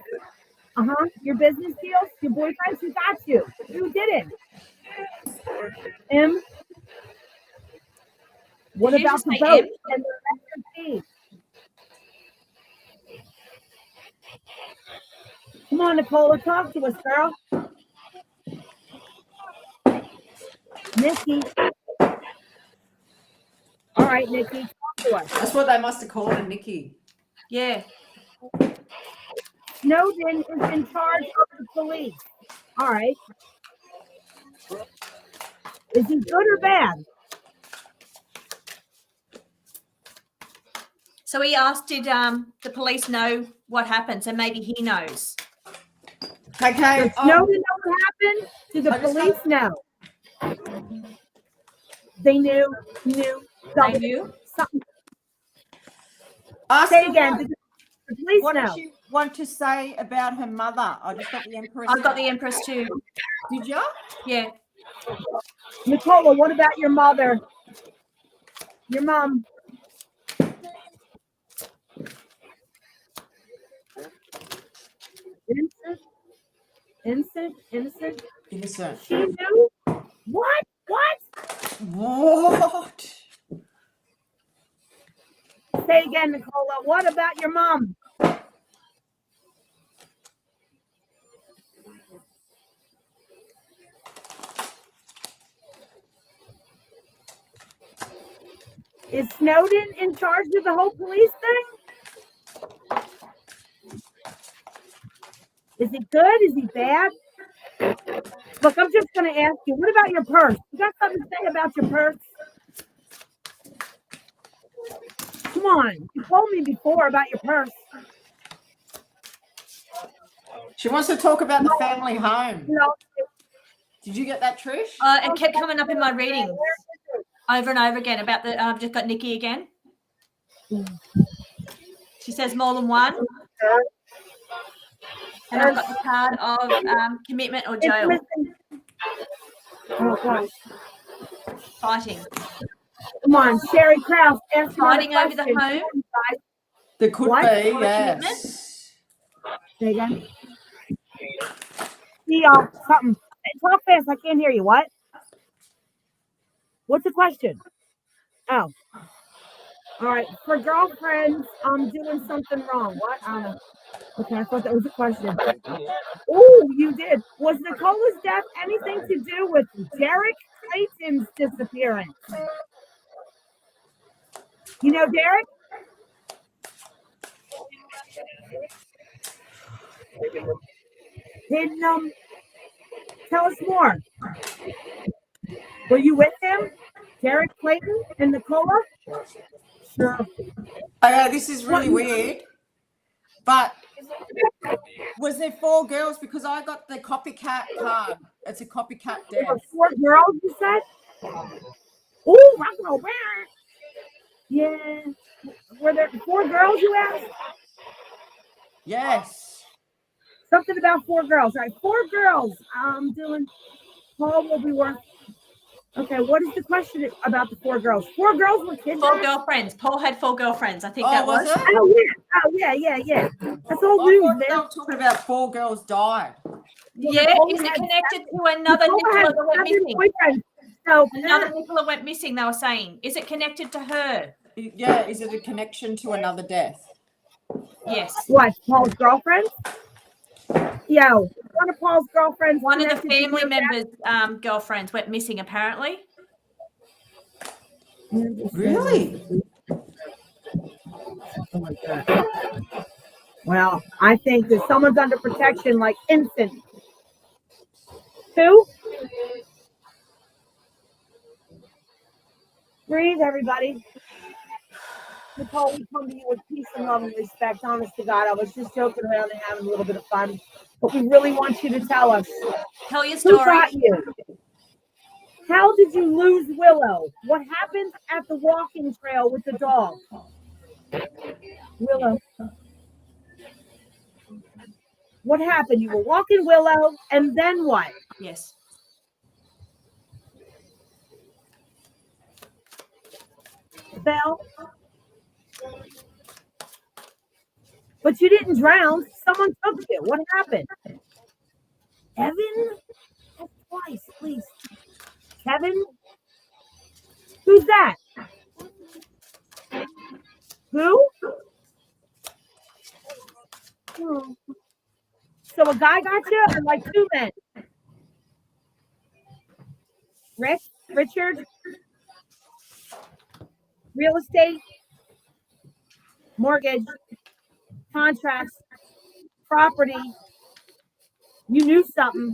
Speaker 3: Your business deals, your boyfriends. Who got you? Who didn't? M. What
Speaker 1: Did you
Speaker 3: about
Speaker 1: just
Speaker 3: the
Speaker 1: say
Speaker 3: boat
Speaker 1: M?
Speaker 3: and the extra fee? Come on, Nicola, talk to us, girl. Nikki. All right, Nikki, talk to us.
Speaker 2: That's what they must have called her, Nikki.
Speaker 1: Yeah.
Speaker 3: Snowden is in charge of the police. All right. Is he good or bad?
Speaker 1: So he asked, did the police know what happened? So maybe he knows.
Speaker 2: Okay.
Speaker 3: Does Snowden know what happened? Do the police know? They knew.
Speaker 1: They knew?
Speaker 3: Something.
Speaker 2: Say
Speaker 3: again. Did the police
Speaker 2: what
Speaker 3: know?
Speaker 2: did she want to say about her mother? I just got the Empress.
Speaker 1: I've got the Empress too.
Speaker 2: Did you?
Speaker 1: Yeah.
Speaker 3: Nicola, what about your mother? Your mom? Innocent. She knew? What? Say again, Nicola. What about your mom? Is Snowden in charge of the whole police thing? Is he good? Is he bad? Look, I'm just going to ask you, what about your purse? You got something to say about your purse? Come on. You told me before about your purse.
Speaker 2: She wants to talk about the family home.
Speaker 3: No.
Speaker 2: Did you get that, Trish?
Speaker 1: It kept coming up in my readings over and over again about the. I've just got Nikki again. She says more than one. And I've got the card of commitment or jail.
Speaker 3: Oh, gosh.
Speaker 1: Fighting.
Speaker 3: Come on, Sherry Krause.
Speaker 1: Fighting over the home.
Speaker 2: There could
Speaker 3: What?
Speaker 2: be,
Speaker 1: Or
Speaker 2: yes.
Speaker 3: Say again. See y'all. Something. Talk fast. I can't hear you. What? What's the question? Oh. All right. For girlfriends, I'm doing something wrong. What? I don't know. Okay, I thought that was a question. Oh, you did. Was Nicola's death anything to do with Derek Clayton's disappearance? You know Derek? Didn't tell us more. Were you with him? Derek Clayton and Nicola? Sure.
Speaker 2: Okay, this is really weird. But was there 4 girls? Because I got the copycat card. It's a copycat
Speaker 3: There were
Speaker 2: death.
Speaker 3: 4 girls, you said? Oh, rock and roll. Yeah. Were there 4 girls you asked?
Speaker 2: Yes.
Speaker 3: Something about 4 girls. All right, 4 girls. I'm doing. Paul will be worth. Okay, what is the question about the 4 girls? 4 girls were kidnapped?
Speaker 1: 4 girlfriends. Paul had 4 girlfriends. I think that was.
Speaker 2: it?
Speaker 3: Oh yeah. That's all
Speaker 2: I
Speaker 3: news,
Speaker 2: thought they
Speaker 3: man.
Speaker 2: were talking about 4 girls died.
Speaker 1: Yeah,
Speaker 3: Nicola
Speaker 1: is it
Speaker 3: had
Speaker 1: connected to another
Speaker 3: Nicola had
Speaker 1: Nicola that went
Speaker 3: 7
Speaker 1: missing?
Speaker 3: boyfriends. So
Speaker 1: Another Nicola went missing, they were saying. Is it connected to her?
Speaker 2: Yeah, is it a connection to another death?
Speaker 1: Yes.
Speaker 3: what? Paul's girlfriend? Yo, one of Paul's girlfriends.
Speaker 1: One of the
Speaker 3: connected to
Speaker 1: family
Speaker 3: your
Speaker 1: members' girlfriends went missing, apparently.
Speaker 3: dad?
Speaker 2: Really?
Speaker 3: Something like that. Well, I think that someone's under protection, like infant. Who? Breathe, everybody. Nicole, we come to you with peace and love and respect. Honest to God, I was just joking around and having a little bit of fun. But we really want you to tell us.
Speaker 1: Tell your
Speaker 3: Who
Speaker 1: story.
Speaker 3: got you? How did you lose Willow? What happened at the walking trail with the dog? Willow. What happened? You were walking Willow, and then what?
Speaker 1: Yes.
Speaker 3: Fell. But you didn't drown. Someone took you. What happened? Evan? That's twice, please. Kevin? Who's that? Who? Hmm. So a guy got you, or like 2 men? Richard? Real estate? Mortgage? Contracts? Property? You knew something.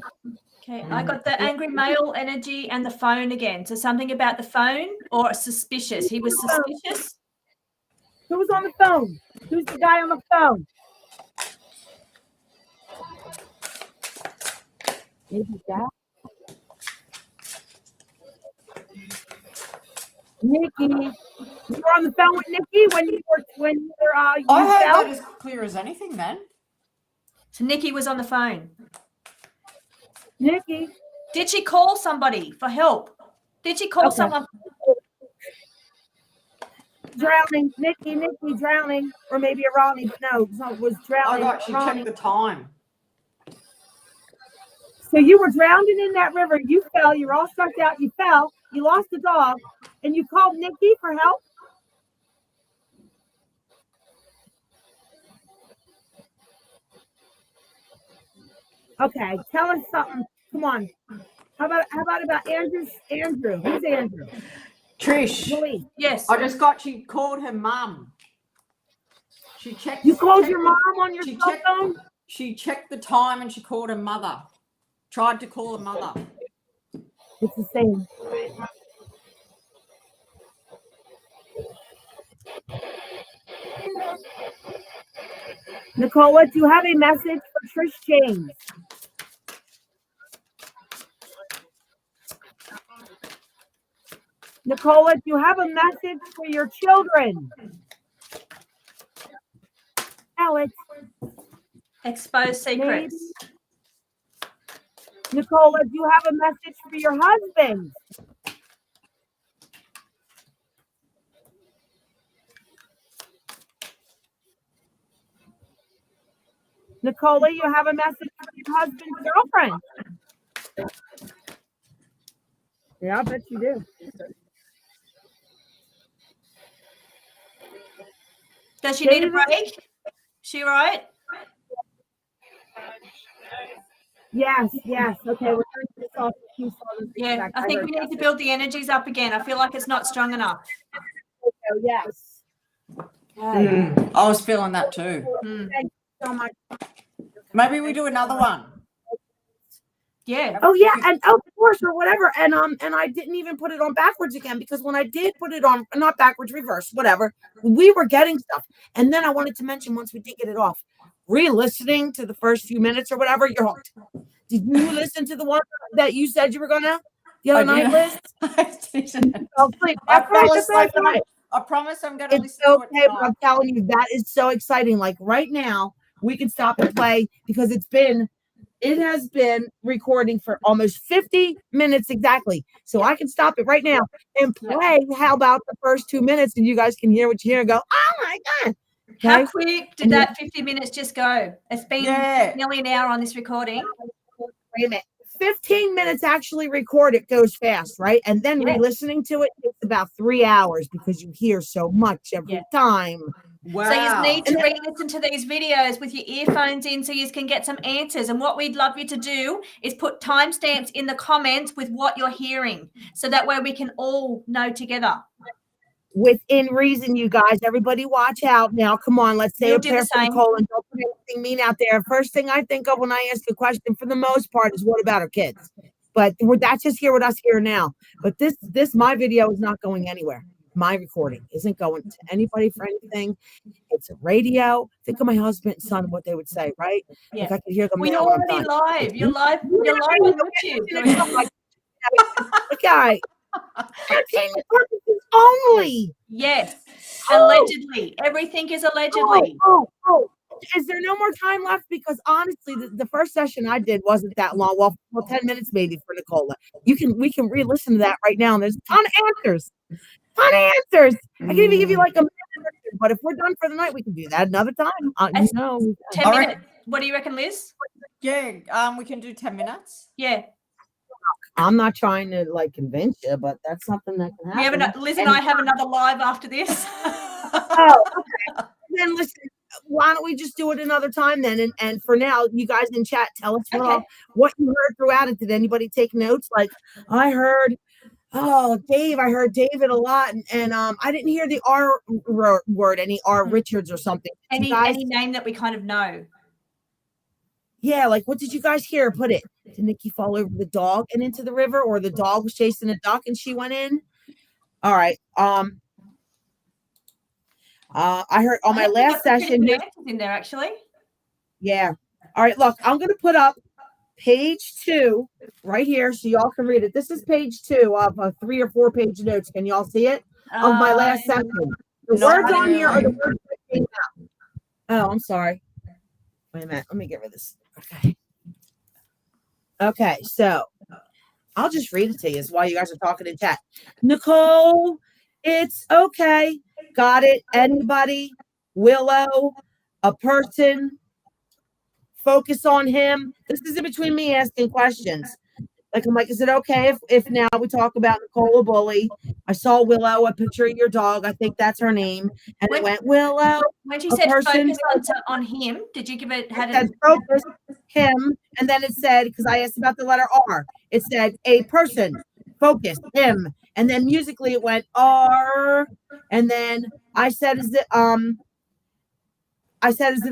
Speaker 1: Okay, I got the angry male energy and the phone again. So something about the phone or suspicious. He was suspicious.
Speaker 3: Who was on the phone? Who's the guy on the phone? Maybe that. Nikki. You were on the phone with Nikki when you were you
Speaker 2: I heard
Speaker 3: fell?
Speaker 2: that as clear as anything then.
Speaker 1: So Nikki was on the phone.
Speaker 3: Nikki.
Speaker 1: Did she call somebody for help? Did she call
Speaker 3: Okay.
Speaker 1: someone?
Speaker 3: Drowning. Nikki drowning. Or maybe a Ronnie, but no, it was drowning.
Speaker 2: I got she
Speaker 3: Ronnie.
Speaker 2: checked the time.
Speaker 3: So you were drowning in that river. You fell. You were all struck out. You fell. You lost the dog. And you called Nikki for help? Okay, tell us something. Come on. How about Andrew? Andrew, who's Andrew?
Speaker 2: Trish,
Speaker 3: Julie.
Speaker 1: Yes.
Speaker 2: I just got she called her mum. She checked.
Speaker 3: You called
Speaker 2: checked
Speaker 3: your
Speaker 2: the-
Speaker 3: mom on your
Speaker 2: she
Speaker 3: cell
Speaker 2: checked,
Speaker 3: phone?
Speaker 2: She checked the time and she called her mother. Tried to call her mother.
Speaker 3: It's the same. Nicola, do you have a message for Trish James? Nicola, do you have a message for your children? Alex,
Speaker 1: Expose secrets.
Speaker 3: maybe. Nicola, do you have a message for your husband? Nicola, you have a message for your husband's girlfriend? Yeah, I bet you do.
Speaker 1: Does she need a
Speaker 3: David?
Speaker 1: break? She all right?
Speaker 3: Yes. Okay, we're turning this off.
Speaker 1: Yeah, I think we need to build the energies up again. I feel like it's not strong enough.
Speaker 3: Oh, yes. Okay.
Speaker 2: I was feeling that too.
Speaker 1: Mm.
Speaker 3: Thank you so much.
Speaker 2: Maybe we do another one.
Speaker 1: Yeah.
Speaker 3: Oh yeah, and of course or whatever. And I didn't even put it on backwards again because when I did put it on, not backwards, reverse, whatever, we were getting stuff. And then I wanted to mention once we did get it off, re-listening to the first few minutes or whatever, you're hooked. Did you listen to the one that you said you were gonna the other night, Liz?
Speaker 2: I didn't.
Speaker 3: Oh, please.
Speaker 2: I
Speaker 3: That's right,
Speaker 2: promise.
Speaker 3: that's right.
Speaker 2: I promise I'm going to
Speaker 3: It's
Speaker 2: listen to it
Speaker 3: okay, but
Speaker 2: tonight.
Speaker 3: I'm telling you, that is so exciting. Like right now, we can stop and play because it has been recording for almost 50 minutes exactly. So I can stop it right now and play. How about the first 2 minutes and you guys can hear what you hear and go, oh my God.
Speaker 1: How
Speaker 3: Okay.
Speaker 1: quick did that 50 minutes just go? It's been nearly an hour on this recording.
Speaker 3: Wait a minute. 15 minutes actually record, it goes fast, right? And then
Speaker 1: Yeah.
Speaker 3: re-listening to it takes about 3 hours because you hear so much every time.
Speaker 2: Wow.
Speaker 1: So you need to re-listen to these videos with your earphones in so you can get some answers. And what we'd love you to do is put timestamps in the comments with what you're hearing. So that way we can all know together.
Speaker 3: Within reason, you guys, everybody watch out now. Come on, let's say
Speaker 1: We'll
Speaker 3: a
Speaker 1: do
Speaker 3: prayer
Speaker 1: the
Speaker 3: for
Speaker 1: same.
Speaker 3: Nicole and don't put anything mean out there. First thing I think of when I ask a question for the most part is what about our kids? But that's just here with us here now. But this my video is not going anywhere. My recording isn't going to anybody for anything. It's a radio. Think of my husband and son, what they would say, right?
Speaker 1: Yeah.
Speaker 3: Like I could hear them.
Speaker 1: Well,
Speaker 3: now
Speaker 1: you're
Speaker 3: when I'm
Speaker 1: already
Speaker 3: done.
Speaker 1: live. You're live on YouTube.
Speaker 3: Okay. Entertainment purposes only.
Speaker 1: Yes. Allegedly. Everything is allegedly.
Speaker 3: Oh. Is there no more time left? Because honestly, the first session I did wasn't that long. Well, 10 minutes maybe for Nicola. We can re-listen to that right now. And there's a ton of answers. I can even give you like a minute, but if we're done for the night, we can do that another time.
Speaker 1: 10 minutes. What do you reckon, Liz?
Speaker 2: Yeah, we can do 10 minutes.
Speaker 1: Yeah.
Speaker 3: I'm not trying to like convince you, but that's something that can happen.
Speaker 1: Liz and I have another live after this.
Speaker 3: Oh, okay. Then listen, why don't we just do it another time then? And for now, you guys in chat, tell us what you heard throughout it. Did anybody take notes? Like I heard, Dave, I heard David a lot, and I didn't hear the R word, any R Richards or something.
Speaker 1: Any name that we kind of know.
Speaker 3: Yeah, like what did you guys hear? Put it. Did Nikki fall over the dog and into the river, or the dog was chasing a duck and she went in? All right. I heard on my last session
Speaker 1: in there actually.
Speaker 3: Yeah. All right. Look, I'm gonna put up page 2 right here so y'all can read it. This is page 2 of a 3 or 4 page notes. Can y'all see it? Of my last session. The words on here are the words that came out. Oh, I'm sorry. Wait a minute. Let me get rid of this. Okay, so I'll just read it to you while you guys are talking in chat. Nicole, it's okay. Got it. Anybody? Willow, a person. Focus on him. This is in between me asking questions. Like, I'm like, is it okay if now we talk about Nicola Bulley? I saw Willow, a picture of your dog. I think that's her name. And it went, Willow.
Speaker 1: When you
Speaker 3: a
Speaker 1: said
Speaker 3: person-
Speaker 1: focus on him, did you give it? Had
Speaker 3: It said
Speaker 1: it?
Speaker 3: focus him, and then it said, because I asked about the letter R, it said a person, focus him, and then musically it went R, and then I said, is it a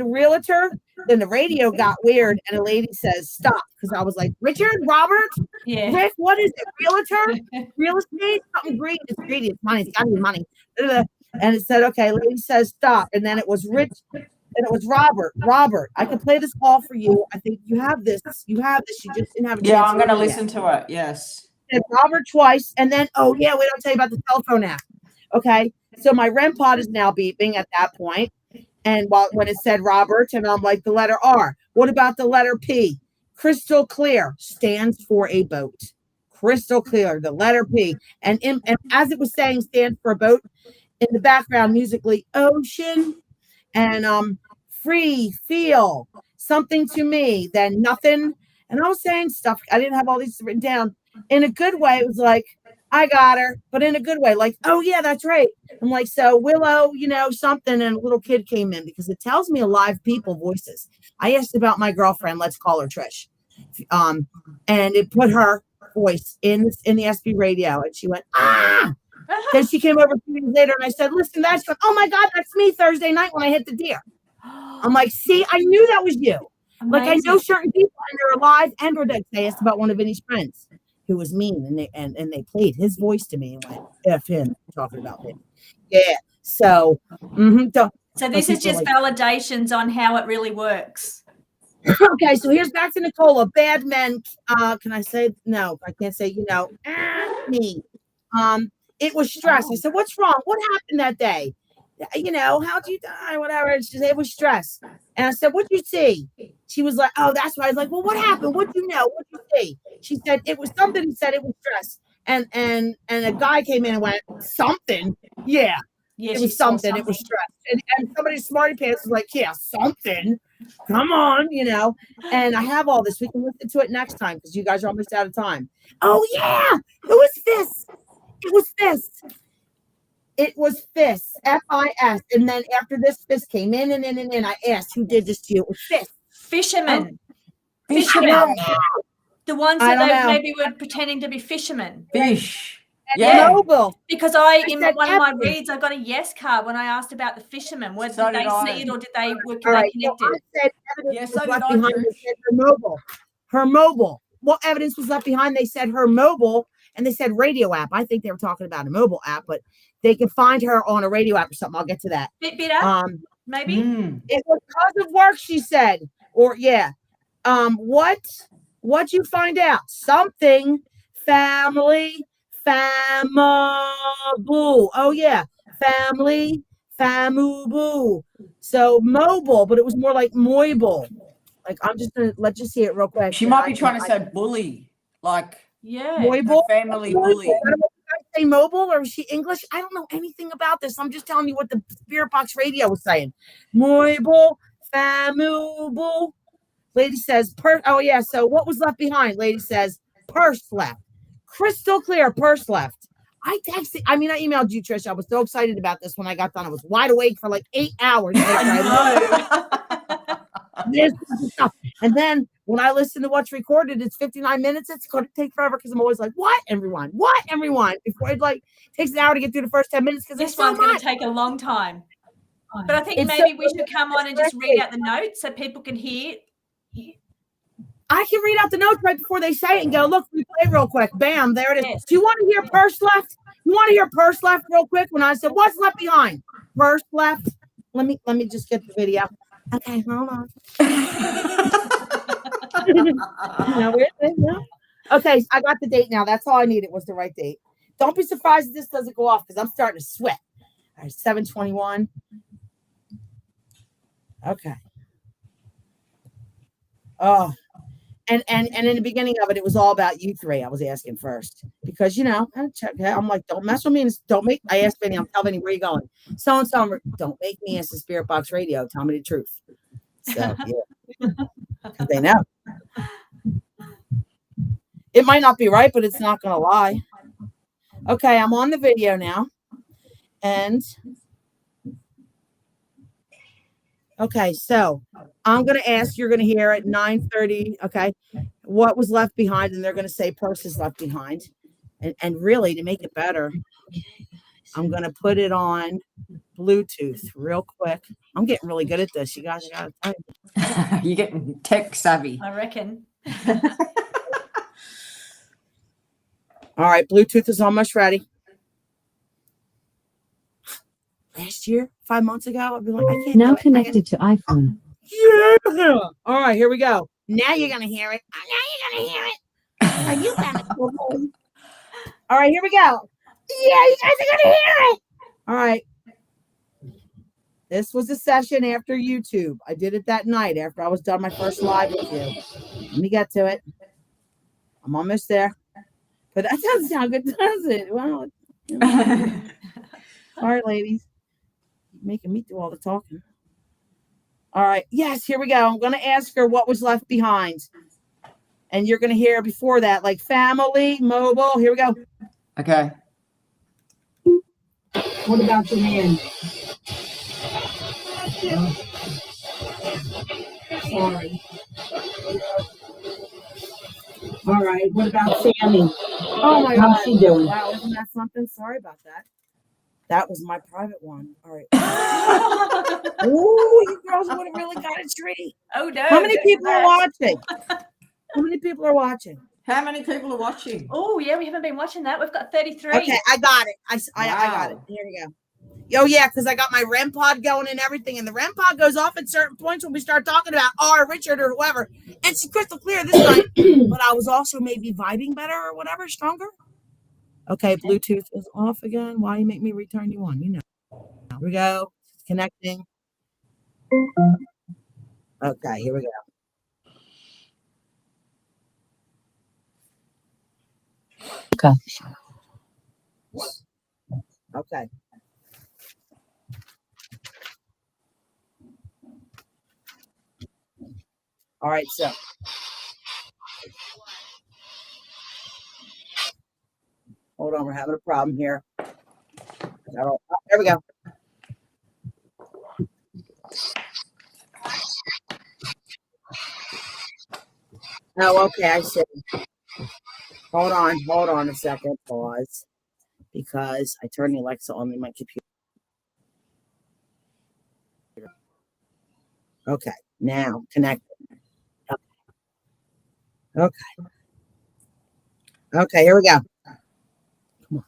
Speaker 3: realtor? Then the radio got weird, and a lady says, stop, because I was like, Richard, Robert,
Speaker 1: Yeah.
Speaker 3: Rick, what is it? Realtor? Real estate? Something green. It's greedy. It's money. It's gotta be money. And it said, okay, lady says stop. And then it was Rich, and it was Robert. Robert, I can play this call for you. I think you have this. You have this. You just didn't have a chance.
Speaker 2: Yeah, I'm going to
Speaker 3: hear it yet.
Speaker 2: listen to it. Yes.
Speaker 3: Said Robert twice, and then we don't tell you about the telephone app. Okay, so my REM pod is now beeping at that point, and when it said Robert, and I'm like the letter R. What about the letter P? Crystal clear stands for a boat. Crystal clear, the letter P, and as it was saying, stands for a boat. In the background, musically, ocean, and free, feel something to me, then nothing. And I was saying stuff. I didn't have all these written down. In a good way, it was like, I got her, but in a good way, like, oh yeah, that's right. I'm like, so Willow, something, and a little kid came in because it tells me live people voices. I asked about my girlfriend, let's call her Trish. And it put her voice in the SB radio, and she went, ah. Then she came over 2 days later, and I said, listen, that's going, oh my God, that's me Thursday night when I hit the deer. I'm like, see, I knew that was you.
Speaker 1: Amazing.
Speaker 3: Like, I know certain people, and they're alive and or dead. They asked about one of Vinny's friends who was mean, and they played his voice to me and went, F him, talking about him. Yeah. So,
Speaker 1: So this is just validations on how it really works.
Speaker 3: Okay, so here's back to Nicola. Bad men, can I say, no, I can't say, me. It was stress. I said, what's wrong? What happened that day? How'd you die? Whatever. She said, it was stress. And I said, what'd you see? She was like, oh, that's why. I was like, well, what happened? What'd you know? What'd you see? She said, it was something. He said it was stress. And a guy came in and went, something? Yeah. It was something. It was stress. And somebody smarty pants was like, yeah, something. Come on, And I have all this. We can listen to it next time because you guys are almost out of time. Oh, yeah. It was Fist. It was Fist. It was Fist. F-I-S. And then after this, Fist came in and I asked, who did this to you? It was Fist.
Speaker 1: Fishermen.
Speaker 2: Fishermen.
Speaker 1: The ones that they maybe were pretending to be fishermen.
Speaker 2: Fish.
Speaker 3: Yeah. Mobile.
Speaker 1: Because in one of my reads, I got a yes card when I asked about the fishermen. Did they see it or did they were they connected?
Speaker 3: So I said evidence was left behind. They said her mobile. Her mobile. What evidence was left behind? They said her mobile, and they said radio app. I think they were talking about a mobile app, but they can find her on a radio app or something. I'll get to that.
Speaker 1: Fitbit app, maybe.
Speaker 3: It was because of work, she said. Or yeah. What'd you find out? Something. Family. Famaboo. Oh yeah. Family. Famuboo. So mobile, but it was more like moible. Like let's just see it real quick.
Speaker 2: She might be trying to say bully. Like
Speaker 3: moible.
Speaker 2: Family bully.
Speaker 3: I don't know if I say mobile or is she English? I don't know anything about this. I'm just telling you what the Spirit Box Radio was saying. Moible. Famuboo. Lady says, oh yeah, so what was left behind? Lady says, purse left. Crystal clear, purse left. I emailed you, Trishe. I was so excited about this when I got done. I was wide awake for like 8 hours. This stuff. And then when I listen to what's recorded, it's 59 minutes. It's going to take forever because I'm always like, what, everyone? Before it takes an hour to get through the first 10 minutes because
Speaker 1: this one's going to take a long time. But I think maybe we should come on and just read out the notes so people can hear.
Speaker 3: I can read out the notes right before they say it and go, look, we play real quick. Bam, there it is. Yes. Do you want to hear purse left? You want to hear purse left real quick? When I said, what's left behind? Purse left. Let me just get the video. Okay, hold on. Okay, I got the date now. That's all I needed was the right date. Don't be surprised if this doesn't go off because I'm starting to sweat. All right, 7/21. Okay. Oh, and in the beginning of it was all about you three. I was asking first because I'm like, don't mess with me. I asked Vinny, I'm telling Vinny, where you going? So and so, don't make me answer Spirit Box Radio. Tell me the truth. So yeah, because they know. It might not be right, but it's not going to lie. Okay, I'm on the video now. And okay, so I'm going to ask, you're going to hear at 9:30, okay, what was left behind, and they're going to say purse is left behind. And really, to make it better, I'm going to put it on Bluetooth real quick. I'm getting really good at this. You guys got to tell you.
Speaker 2: You're getting tech savvy.
Speaker 1: I reckon.
Speaker 3: All right, Bluetooth is almost ready. Last year, 5 months ago, I'd be like, I can't
Speaker 6: Now
Speaker 3: do it.
Speaker 6: connected to iPhone.
Speaker 3: Yeah. All right, here we go. Now you're going to hear it. Now you're going to hear it. Are you kind of cool? All right, here we go. Yeah, you guys are going to hear it. All right. This was a session after YouTube. I did it that night after I was done my first live with you. Let me get to it. I'm almost there. But that doesn't sound good, does it? Well, you know. All right, ladies. Making me do all the talking. All right. Yes, here we go. I'm going to ask her what was left behind. And you're going to hear before that, like family, mobile. Here we go.
Speaker 2: Okay.
Speaker 3: What about your man? Sorry. All right. What about Sammy? Oh my God. How's she doing? Wow, isn't that something? Sorry about that. That was my private one. All right. Ooh, you girls would have really got a treat.
Speaker 1: Oh no.
Speaker 3: How many people are watching? How many people are watching?
Speaker 2: How many people are watching?
Speaker 1: Oh yeah, we haven't been watching that. We've got 33.
Speaker 3: Okay, I got it. I got it. Here we go. Oh yeah, because I got my REM pod going and everything, and the REM pod goes off at certain points when we start talking about Richard or whoever, and she's crystal clear this time. But I was also maybe vibing better or whatever, stronger. Okay, Bluetooth is off again. Why you make me return you on? You know. Here we go. Connecting. Okay, here we go.
Speaker 6: Okay.
Speaker 3: Okay. All right, so. Hold on, we're having a problem here. There we go. Oh, okay, I see. Hold on a second. Pause. Because I turned the Alexa on in my computer. Okay, now connect. Okay, here we go. Come on,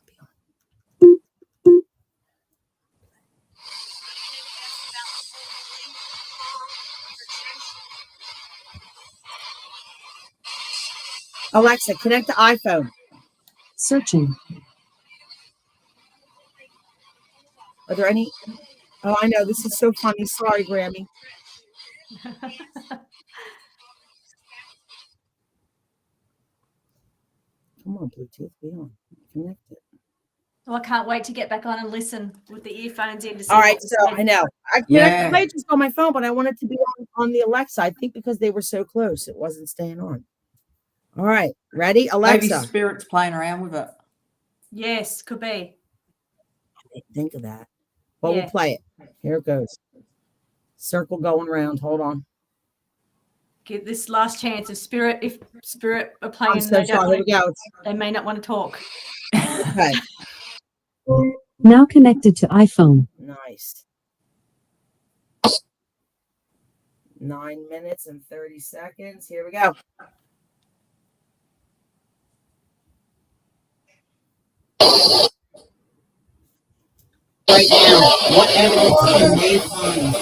Speaker 3: Alexa, connect to iPhone.
Speaker 6: Searching.
Speaker 3: Are there any? Oh, I know. This is so funny. Sorry, Grammy. Come on, Bluetooth. Be on. Connect it.
Speaker 1: Well, I can't wait to get back on and listen with the earphones in. To see
Speaker 3: All right,
Speaker 1: what
Speaker 3: so
Speaker 1: was
Speaker 3: I know. I played just on my phone, but I wanted to be on the Alexa. I think because they were so close, it wasn't staying on. All right, ready? Alexa.
Speaker 2: Maybe Spirit's playing around with it.
Speaker 1: Yes, could be.
Speaker 3: I didn't think of that. But
Speaker 1: Yeah.
Speaker 3: we'll play it. Here it goes. Circle going around. Hold on.
Speaker 1: Give this last chance. If Spirit are playing,
Speaker 3: I'm so sorry. Here we go.
Speaker 1: they may not want to talk.
Speaker 3: Okay.
Speaker 6: Now connected to iPhone.
Speaker 3: Nice. 9 minutes and 30 seconds. Here we go. Right now, what evidence can you find?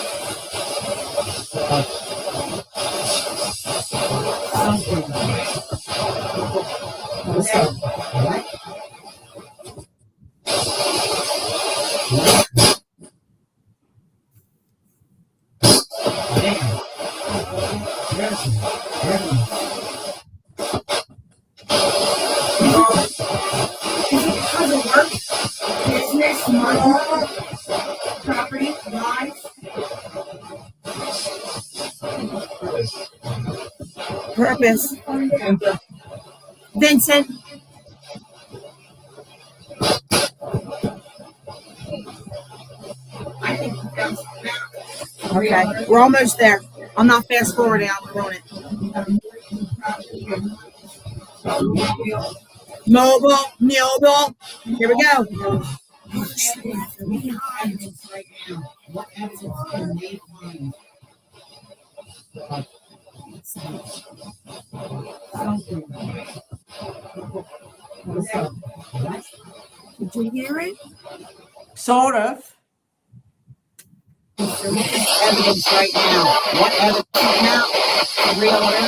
Speaker 3: Business, money, property, life, purpose. Vincent. Okay, we're almost there. I'm not fast forwarding. I'm throwing it. Mobile. Here we go. Did you hear it?
Speaker 2: Sort of.
Speaker 3: Evidence right now. What evidence now? Realtor.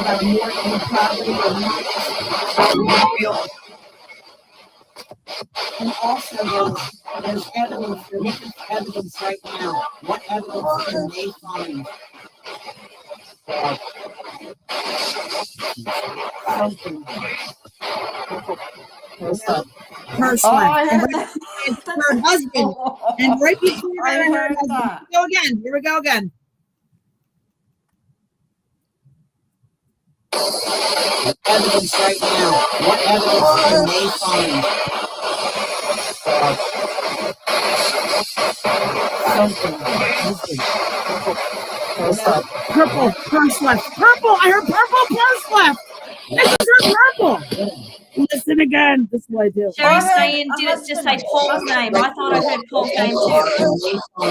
Speaker 3: About a mortgage property or not. And also there's evidence. You're looking for evidence right now. What evidence can they find? Something. Her
Speaker 2: Oh, I
Speaker 3: and
Speaker 2: heard that.
Speaker 3: her husband. And right before
Speaker 2: I
Speaker 3: that, her
Speaker 2: heard
Speaker 3: husband.
Speaker 2: that.
Speaker 3: Here we go again. Evidence right now. What evidence can they find? Something. Purple. Purse left. Purple. I heard purple. Purse left. This is her purple. Listen again. This is what I do.
Speaker 1: Sherry's saying, did it just say Paul's name? I thought I heard Paul's name too.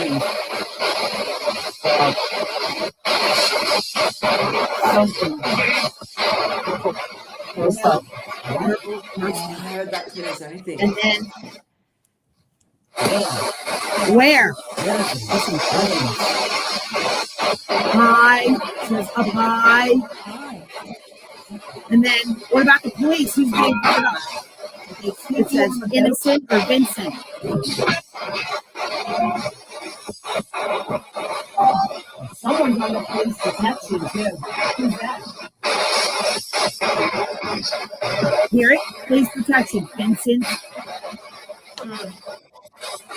Speaker 2: I heard that too. Is anything?
Speaker 3: And then where? High. Says up high. And then what about the police? Who's being covered up? It says innocent or Vincent. Someone's on the police protection too. Who's that? Hear it? Police protection. Vincent.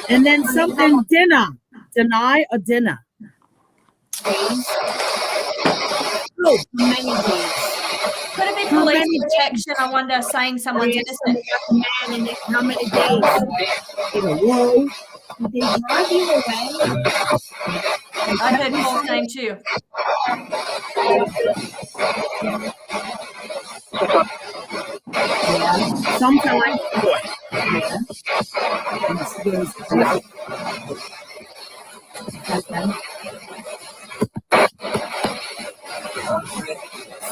Speaker 3: And then something dinner. Deny or dinner. Oh, many days.
Speaker 1: Could it be police protection? I wonder, saying someone's innocent.
Speaker 3: How many days? Whoa. Did they drive you away?
Speaker 1: I heard Paul's name too.
Speaker 3: Sometimes.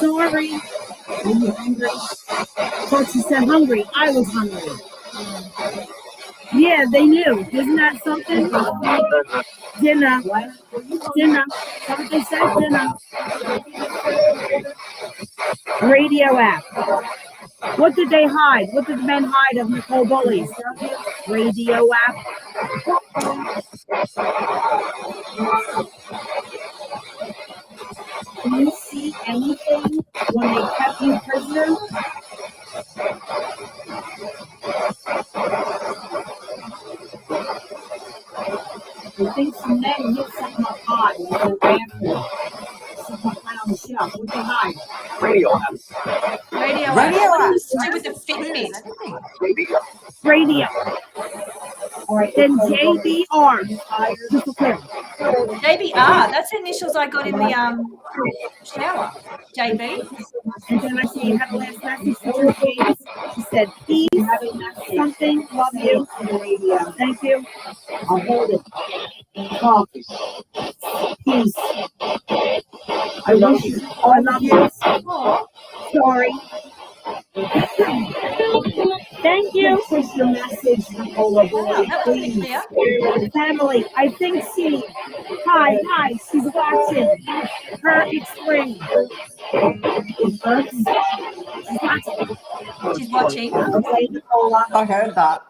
Speaker 3: Sorry. Are you hungry? Thought she said hungry. I was hungry. Yeah, they knew. Isn't that something? Dinner. Dinner. Something said dinner. Radio app. What did they hide? What did the men hide of Nicola Bulley? Radio app. Can you see anything when they kept you prisoner? I think some men hit something up high when they ran for it. Something high on the shelf. What they hide?
Speaker 5: Radio app.
Speaker 1: Radio
Speaker 2: Radio
Speaker 1: app. What
Speaker 2: app.
Speaker 1: does this do with the Fitbit?
Speaker 3: Radio. All right. Then JBR. Crystal clear.
Speaker 1: JBR. That's the initials I got in the shower. JB.
Speaker 3: And then I see you have a last message for Jaimes. She said, peace, something, love you. Thank you. I'll hold it. Talk. Peace. I love you. Oh, I love you. Sorry. Thank you. Push your message, Nicola Bulley,
Speaker 1: That was pretty
Speaker 3: please.
Speaker 1: clear.
Speaker 3: Family, I think she. Hi, she's watching. Her explain. She's watching.
Speaker 1: She's watching.
Speaker 3: Okay, Nicola.
Speaker 2: I heard that.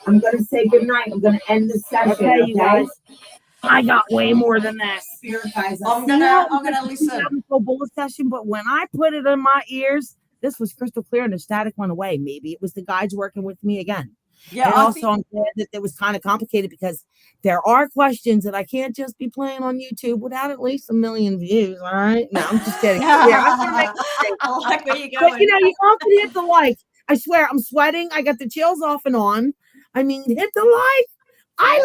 Speaker 3: I'm gonna say goodnight. I'm gonna end the session. Okay, you guys. I got way more than that.
Speaker 2: I'm gonna listen.
Speaker 3: A bullet session, but when I put it in my ears, this was crystal clear and the static went away. Maybe it was the guides working with me again.
Speaker 2: Yeah,
Speaker 3: And
Speaker 2: I
Speaker 3: also,
Speaker 2: think,
Speaker 3: I'm glad that it was kind of complicated because there are questions that I can't just be playing on YouTube without at least 1 million views. All right. No, I'm just kidding. Yeah, I'm gonna make a mistake.
Speaker 1: I like where you're
Speaker 3: But
Speaker 1: going.
Speaker 3: you all can hit the like. I swear, I'm sweating. I got the chills off and on. I mean, hit the like. I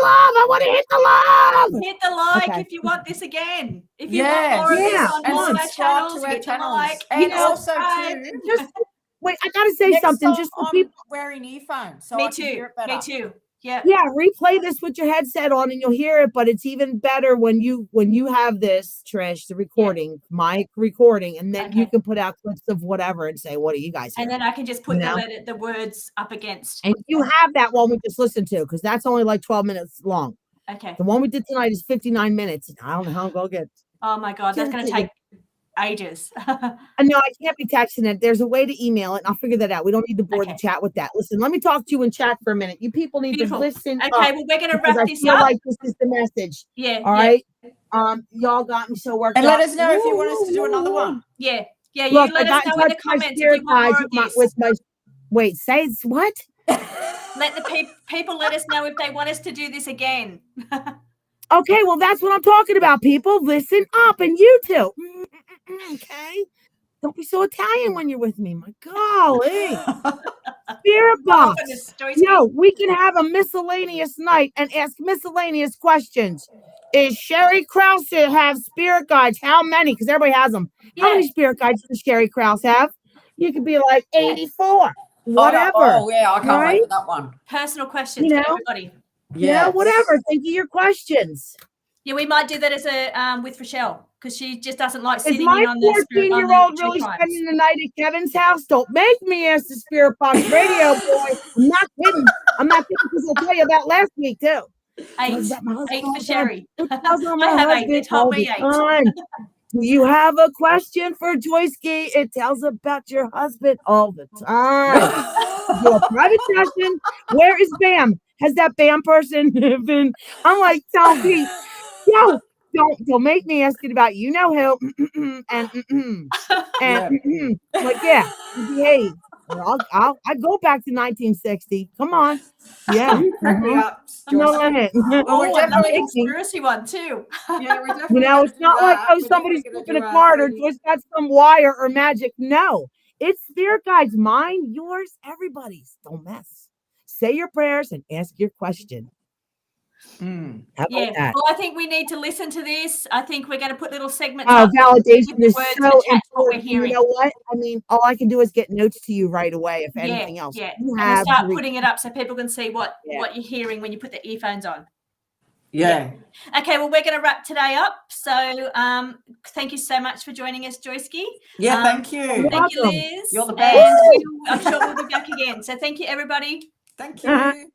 Speaker 3: want to hit the love.
Speaker 1: Hit the like
Speaker 3: Okay.
Speaker 1: if you want this again. If you want more of
Speaker 3: Yeah,
Speaker 1: this on
Speaker 2: and
Speaker 1: all of our
Speaker 2: subscribe
Speaker 1: channels,
Speaker 2: to our
Speaker 1: hit the
Speaker 2: channels.
Speaker 1: like.
Speaker 2: And
Speaker 3: know,
Speaker 2: also
Speaker 1: subscribe.
Speaker 2: too,
Speaker 3: Just wait. I gotta say
Speaker 2: next
Speaker 3: something.
Speaker 2: time
Speaker 3: Just for
Speaker 2: I'm
Speaker 3: people.
Speaker 2: wearing earphones, so
Speaker 1: Me
Speaker 2: I can hear
Speaker 1: too.
Speaker 2: it better.
Speaker 1: Me too. Yeah.
Speaker 3: Yeah, replay this with your headset on and you'll hear it, but it's even better when you have this, Trish, the recording, mic recording, and then you
Speaker 1: Okay.
Speaker 3: can put out clips of whatever and say, what do you guys hear?
Speaker 1: And then I can just put
Speaker 3: You know?
Speaker 1: the words up against.
Speaker 3: And you have that one we just listened to, because that's only like 12 minutes long.
Speaker 1: Okay.
Speaker 3: The one we did tonight is 59 minutes. I don't know how I'm gonna get.
Speaker 1: Oh my God, that's going to take ages.
Speaker 3: No, I can't be texting it. There's a way to email it, and I'll figure that out. We don't need to bore the
Speaker 1: Okay.
Speaker 3: chat with that. Listen, let me talk to you in chat for a minute. You people need
Speaker 1: Beautiful.
Speaker 3: to listen.
Speaker 1: Okay,
Speaker 3: up,
Speaker 1: well, we're going to
Speaker 3: because
Speaker 1: wrap
Speaker 3: I
Speaker 1: this
Speaker 3: feel
Speaker 1: up.
Speaker 3: like this is the message.
Speaker 1: Yeah.
Speaker 3: All right. Y'all got me so worked
Speaker 2: And
Speaker 3: up.
Speaker 2: let us know if you want us to do another one.
Speaker 1: Yeah. Yeah.
Speaker 3: Look,
Speaker 1: You let
Speaker 3: I
Speaker 1: us
Speaker 3: got in
Speaker 1: know in the
Speaker 3: touch with my
Speaker 1: comments if
Speaker 3: spirit
Speaker 1: you want
Speaker 3: guides
Speaker 1: more of this.
Speaker 3: wait, say what?
Speaker 1: Let the people let us know if they want us to do this again.
Speaker 3: Okay, well, that's what I'm talking about, people. Listen up, and you too. Okay? Don't be so Italian when you're with me. My golly. Spirit
Speaker 1: Oh,
Speaker 3: box.
Speaker 1: goodness, Joyski.
Speaker 3: Yo, we can have a miscellaneous night and ask miscellaneous questions. Is Sherry Krause to have spirit guides? How many? Because everybody has them. How
Speaker 1: Yeah.
Speaker 3: many spirit guides does Sherry Krause have? You could be like 84. Whatever.
Speaker 2: Oh, yeah, I can't
Speaker 3: right?
Speaker 2: wait for that one.
Speaker 1: Personal questions
Speaker 3: You
Speaker 1: for
Speaker 3: know?
Speaker 1: everybody.
Speaker 3: Yeah, whatever. Think of your questions.
Speaker 1: Yeah, we might do that as a with Rochelle because she just doesn't like
Speaker 3: Is
Speaker 1: sitting
Speaker 3: my
Speaker 1: in on the spirit on
Speaker 3: 14-year-old
Speaker 1: the
Speaker 3: really
Speaker 1: true crimes.
Speaker 3: spending the night at Kevin's house? Don't make me ask the Spirit Box Radio boy. I'm not kidding. Because I'll tell you about last week too.
Speaker 1: Eight for Sherry. I have 8. They told me 8.
Speaker 3: Do you have a question for Joyski? It tells about your husband all the time. Do a private session. Where is Bam? Has that Bam person been? I'm like, tell Pete, yo, don't make me ask it about you know who and like yeah, behave. I'll go back to 1960. Come on, yeah.
Speaker 2: You crack me up,
Speaker 3: No
Speaker 2: Joyce.
Speaker 3: limit.
Speaker 2: Well, we're
Speaker 1: Another
Speaker 2: definitely,
Speaker 1: conspiracy one too.
Speaker 2: yeah, we're definitely
Speaker 3: It's
Speaker 2: gonna do
Speaker 3: not like
Speaker 2: that. We're
Speaker 3: somebody's
Speaker 2: definitely
Speaker 3: flipping
Speaker 2: gonna
Speaker 3: a
Speaker 2: do our
Speaker 3: card or
Speaker 2: free-
Speaker 3: just got some wire or magic. No, it's spirit guides. Mine, yours, everybody's. Don't mess. Say your prayers and ask your question. How about that?
Speaker 1: Well, I think we need to listen to this. I think we're going to put little segments.
Speaker 3: Oh,
Speaker 1: up
Speaker 3: validation
Speaker 1: with the
Speaker 3: is
Speaker 1: words
Speaker 3: so
Speaker 1: to attach what we're
Speaker 3: important. And
Speaker 1: hearing.
Speaker 3: you know what? I mean, all I can do is get notes to you right away. If anything else,
Speaker 1: Yeah.
Speaker 3: You
Speaker 1: And we'll
Speaker 3: have
Speaker 1: start
Speaker 3: to
Speaker 1: putting it up so people can see what
Speaker 3: Yeah.
Speaker 1: you're hearing when you put the earphones on.
Speaker 2: Yeah.
Speaker 1: Okay, well, we're going to wrap today up. So thank you so much for joining us, Joyski.
Speaker 2: Yeah, thank you.
Speaker 1: Thank you,
Speaker 3: welcome.
Speaker 1: Liz.
Speaker 2: You're the
Speaker 1: And
Speaker 2: best.
Speaker 1: I'm sure we'll be back again. So thank you, everybody.
Speaker 2: Thank you.